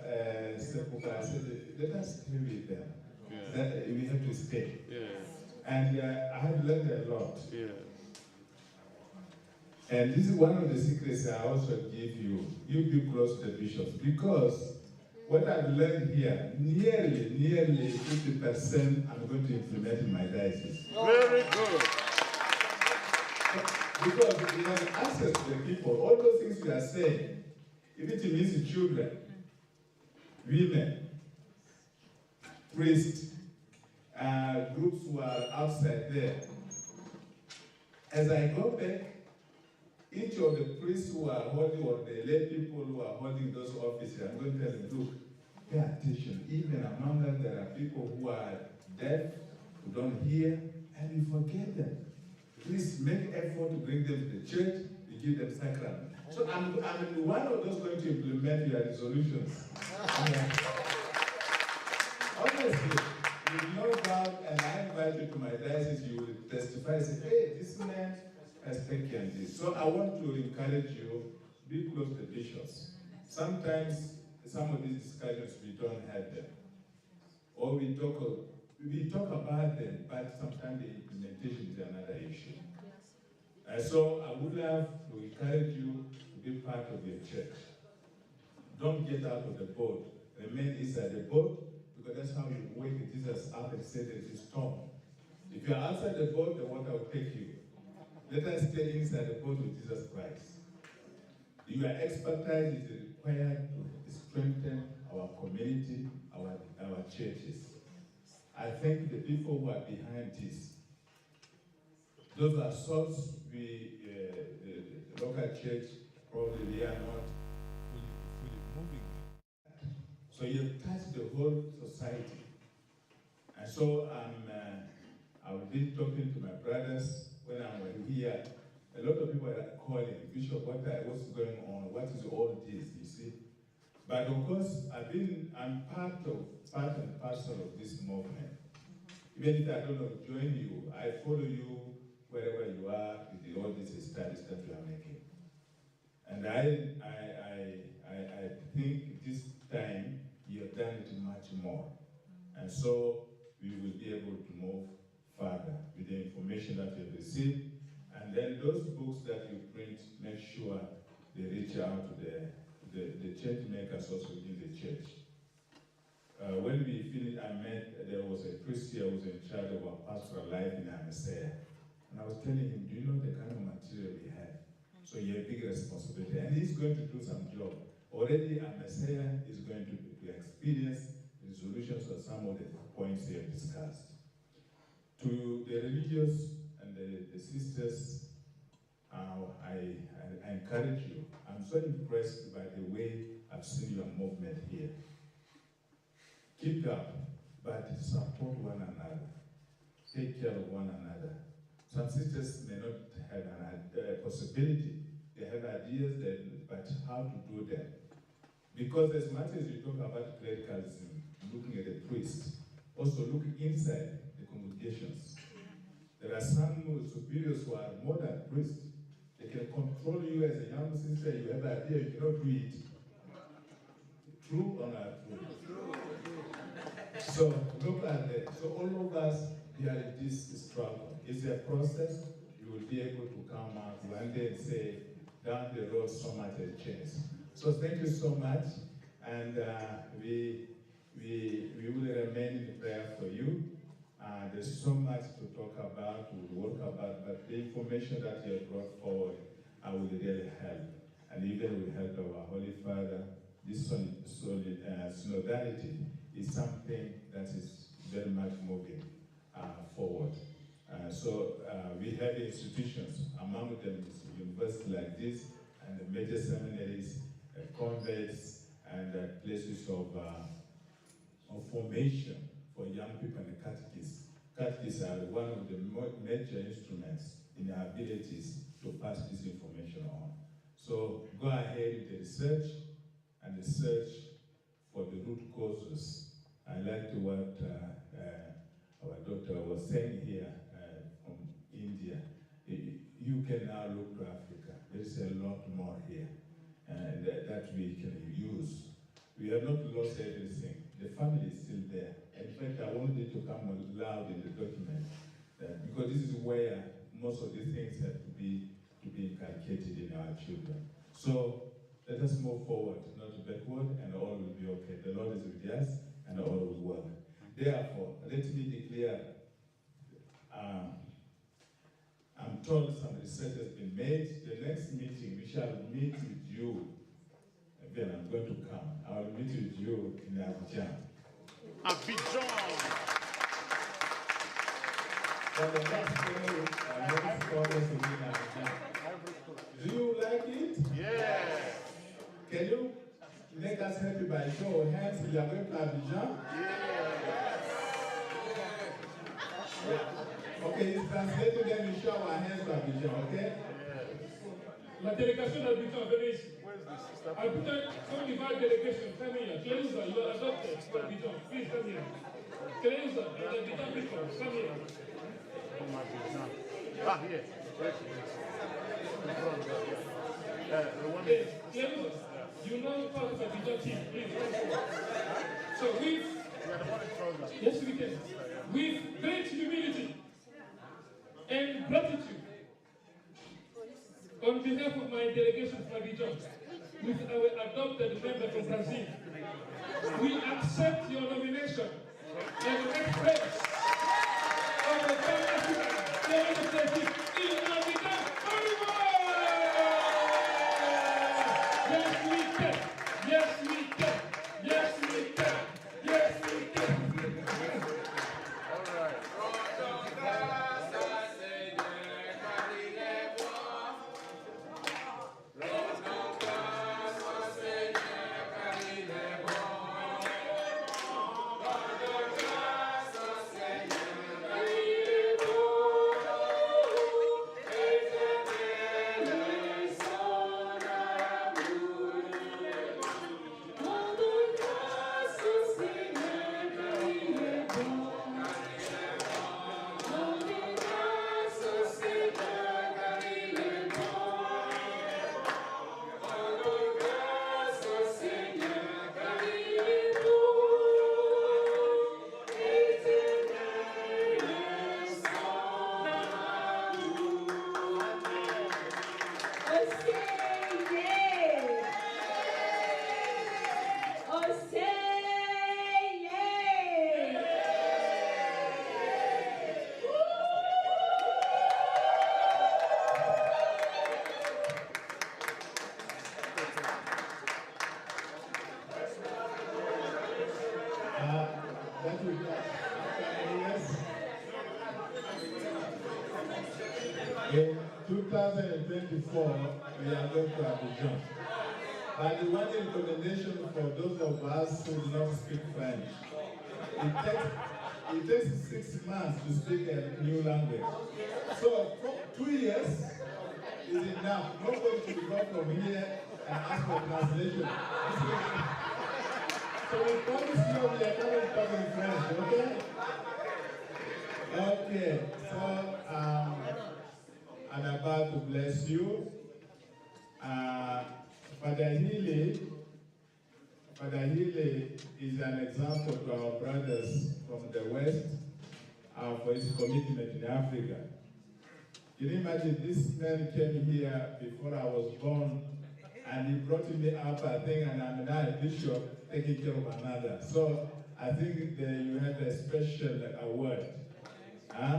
Sepuka, I said, let us stay with them. That we have to stay. And I have learned a lot. And this is one of the secrets I also give you. You be close to the bishops. Because what I've learned here, nearly 50% I'm going to implement in my diocese. Very good. Because we have access to the people. All those things you are saying, if it means children, women, priests, groups who are outside there. As I go back, each of the priests who are holding, or the lay people who are holding those offices, I'm going to tell them, look, pay attention. Even among us, there are people who are deaf, who don't hear, and we forget them. Please make effort to bring them to the church, to give them sacrament. So I'm one of those going to implement your resolutions. Honestly, you know about, and I invite you to my diocese, you will testify, say, hey, this man has taken this. So I want to encourage you, be close to the bishops. Sometimes, some of these discussions, we don't have them. Or we talk about them, but sometimes the implementation is another issue. So I would love to encourage you to be part of your church. Don't get out of the boat. Remain inside the boat, because that's how you wake Jesus up and say there is a storm. If you are outside the boat, the water will take you. Let us stay inside the boat with Jesus Christ. Your expertise is required to strengthen our community, our churches. I think the people who are behind this, those are souls the local church, probably they are not fully moving. So you touch the whole society. And so I've been talking to my brothers when I'm here. A lot of people are calling, Bishop, what's going on? What is all this, you see? But of course, I'm part and parcel of this movement. Even if I don't join you, I follow you wherever you are with all these studies that you are making. And I think this time you have done it much more. And so we will be able to move further with the information that you have received. And then those books that you print, make sure they reach out to the church makers also within the church. When we finished, there was a priest here who was in charge of our pastoral life in Messiah. And I was telling him, do you know the kind of material we have? So you have a big responsibility. And he's going to do some job. Already Messiah is going to experience resolutions of some of the points he have discussed. To the religious and the sisters, I encourage you. I'm so impressed by the way I've seen your movement here. Keep up, but support one another. Take care of one another. Some sisters may not have a possibility. They have ideas, but how to do them. Because as much as you talk about clericalism, looking at the priest, also look inside the congregations. There are some superiors who are more than priests. They can control you as a young sister. You have an idea, you cannot do it. True or not true? So look at that. So all of us here in this struggle. It's a process. You will be able to come out one day and say, down the road, so much has changed. So thank you so much, and we will remain in prayer for you. There's so much to talk about, to work about, but the information that you have brought forward will really help. And even will help our Holy Father. This solidarity is something that is very much moving forward. So we have institutions, among them is universities like this, and the major seminaries, convents, and places of formation for young people and catechists. Catechists are one of the major instruments in our abilities to pass this information on. So go ahead with the research and the search for the root causes. I liked what our doctor was saying here from India. You can now look to Africa. There's a lot more here that we can use. We have not lost everything. The family is still there. In fact, I wanted it to come loud in the document because this is where most of these things have to be inculcated in our children. So let us move forward, not backward, and all will be okay. The Lord is with us, and all will work. Therefore, let me declare, I'm told some research has been made. The next meeting, we shall meet with you. Again, I'm going to come. I will meet with you in Abidjan. Abidjan! For the next next Congress will be in Abidjan. Do you like it? Yeah. Can you make us happy by show of hands? We are going to Abidjan? Yeah. Okay, it's translated, then we show our hands to Abidjan, okay? La délégation d'Abidjan, venez ici. Abidjan, Côte d'Ivoire délégation, come here. Cleusa, you are adopted to Abidjan. Please come here. Cleusa, and Abidjan people, come here. Ah, here. In front there. The one Yes, Cleusa, you know part of Abidjan team. Please come forward. So with, yes we can. With great humility and gratitude, on behalf of my delegation from Abidjan, with our adopted member from Brazil, we accept your nomination as the next prince of the Pan-African Democratic in Abidjan. Yes, we can. Yes, we can. Yes, we can. Yes, we can. All right. In 2024, we are going to Abidjan. But the one recommendation for those of us who do not speak French, it takes 6 months to speak a new language. So 2 years is enough. Nobody should go from here and ask for translation. So we promise you we are coming to talk in French, okay? Okay, so I'm about to bless you. Father Healy is an example to our brothers from the West for his commitment in Africa. Can you imagine this man came here before I was born and he brought me up, I think, and I'm now a bishop taking care of another. So I think that you have a special award Huh?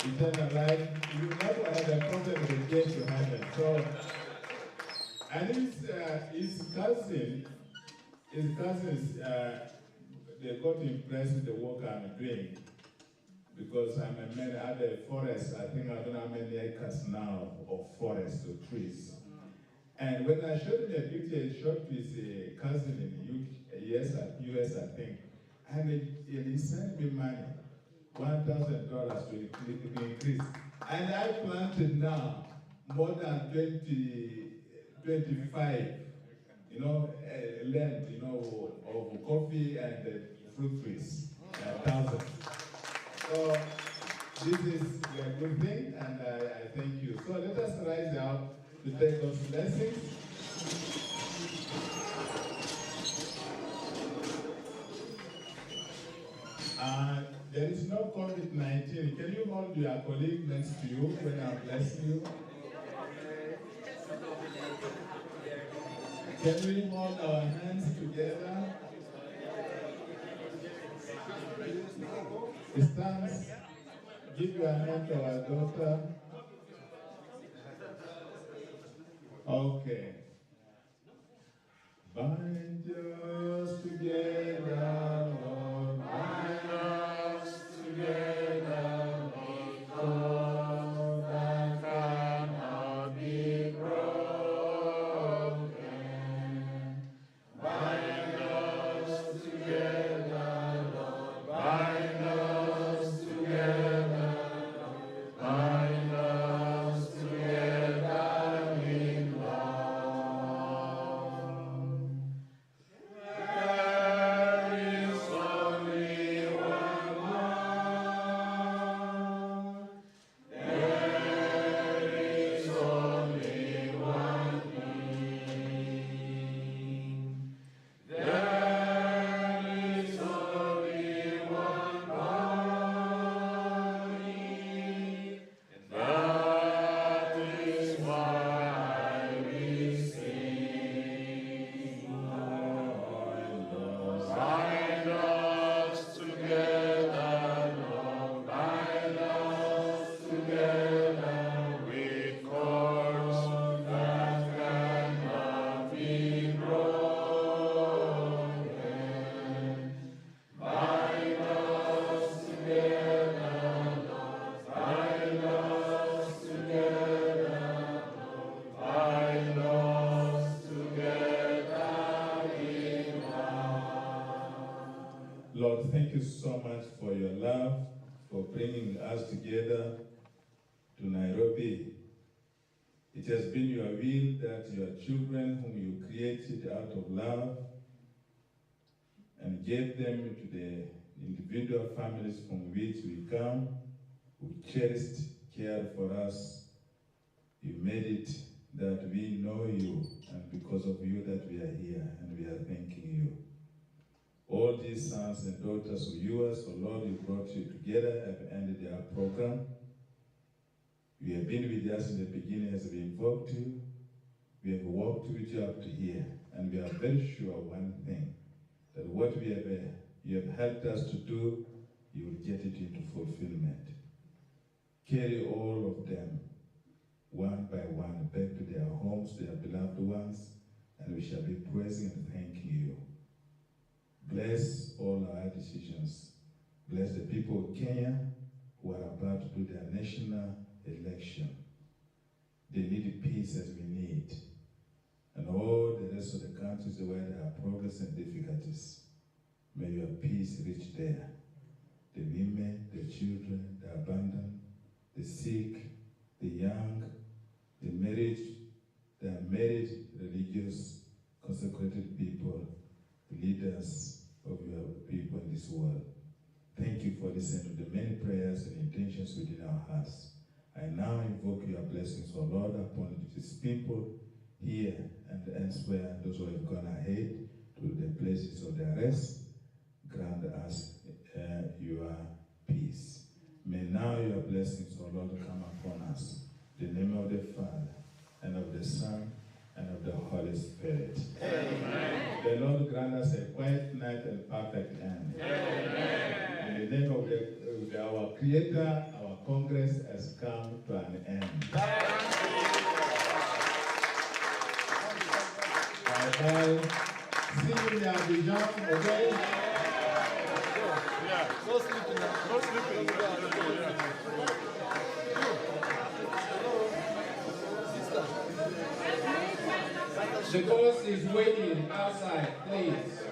Eternal life. You never had a problem with the gate to heaven. So, and his cousins, they got impressed with the work I'm doing because I'm a man at the forest. I think I don't know how many acres now of forest or trees. And when I showed him a picture, he showed his cousin in the US, I think, and he sent me money, $1,000 to increase. And I planted now more than 25, land, of coffee and fruit trees, 1,000. So this is a good thing, and I thank you. So let us rise out to take those blessings. There is no COVID-19. Can you hold your colleague next to you when I bless you? Can we hold our hands together? Stand. Give your hand to our daughter. Okay. Bind us together, Lord. Bind us together, Lord, that cannot be broken. Bind us together, Lord. Bind us together. Bind us together in love. There is only one Lord. There is only one King. There is only one body. That is why we sing. Bind us together, Lord. Bind us together with cords that cannot be broken. Bind us together, Lord. Bind us together. Bind us together in love. Lord, thank you so much for your love, for bringing us together to Nairobi. It has been your will that your children whom you created out of love and gave them to the individual families from which we come, who cherished, cared for us, you made it that we know you, and because of you that we are here, and we are thanking you. All these sons and daughters of yours, oh Lord, you brought you together, have ended their program. You have been with us in the beginning as we invoked you. We have walked with you up to here, and we are very sure of one thing, that what you have helped us to do, you will get it into fulfillment. Carry all of them, one by one, back to their homes, their beloved ones, and we shall be praising and thanking you. Bless all our decisions. Bless the people of Kenya who are about to do their national election. They need peace as we need. And all the rest of the countries where there are problems and difficulties, may your peace reach there. The women, the children, the abandoned, the sick, the young, the unmarried, religious, consecrated people, leaders of your people in this world. Thank you for listening to the many prayers and intentions within our hearts. I now invoke your blessings, O Lord, upon these people here and elsewhere, those who have gone ahead to the places of their rest. Grant us your peace. May now your blessings, O Lord, come upon us. In the name of the Father, and of the Son, and of the Holy Spirit. Amen. The Lord grant us a quiet night and perfect end. Amen. In the name of our Creator, our Congress has come to an end. Bye-bye. See you in Abidjan, okay? Yeah, no sleeping now. No sleeping. The boss is waiting outside, please.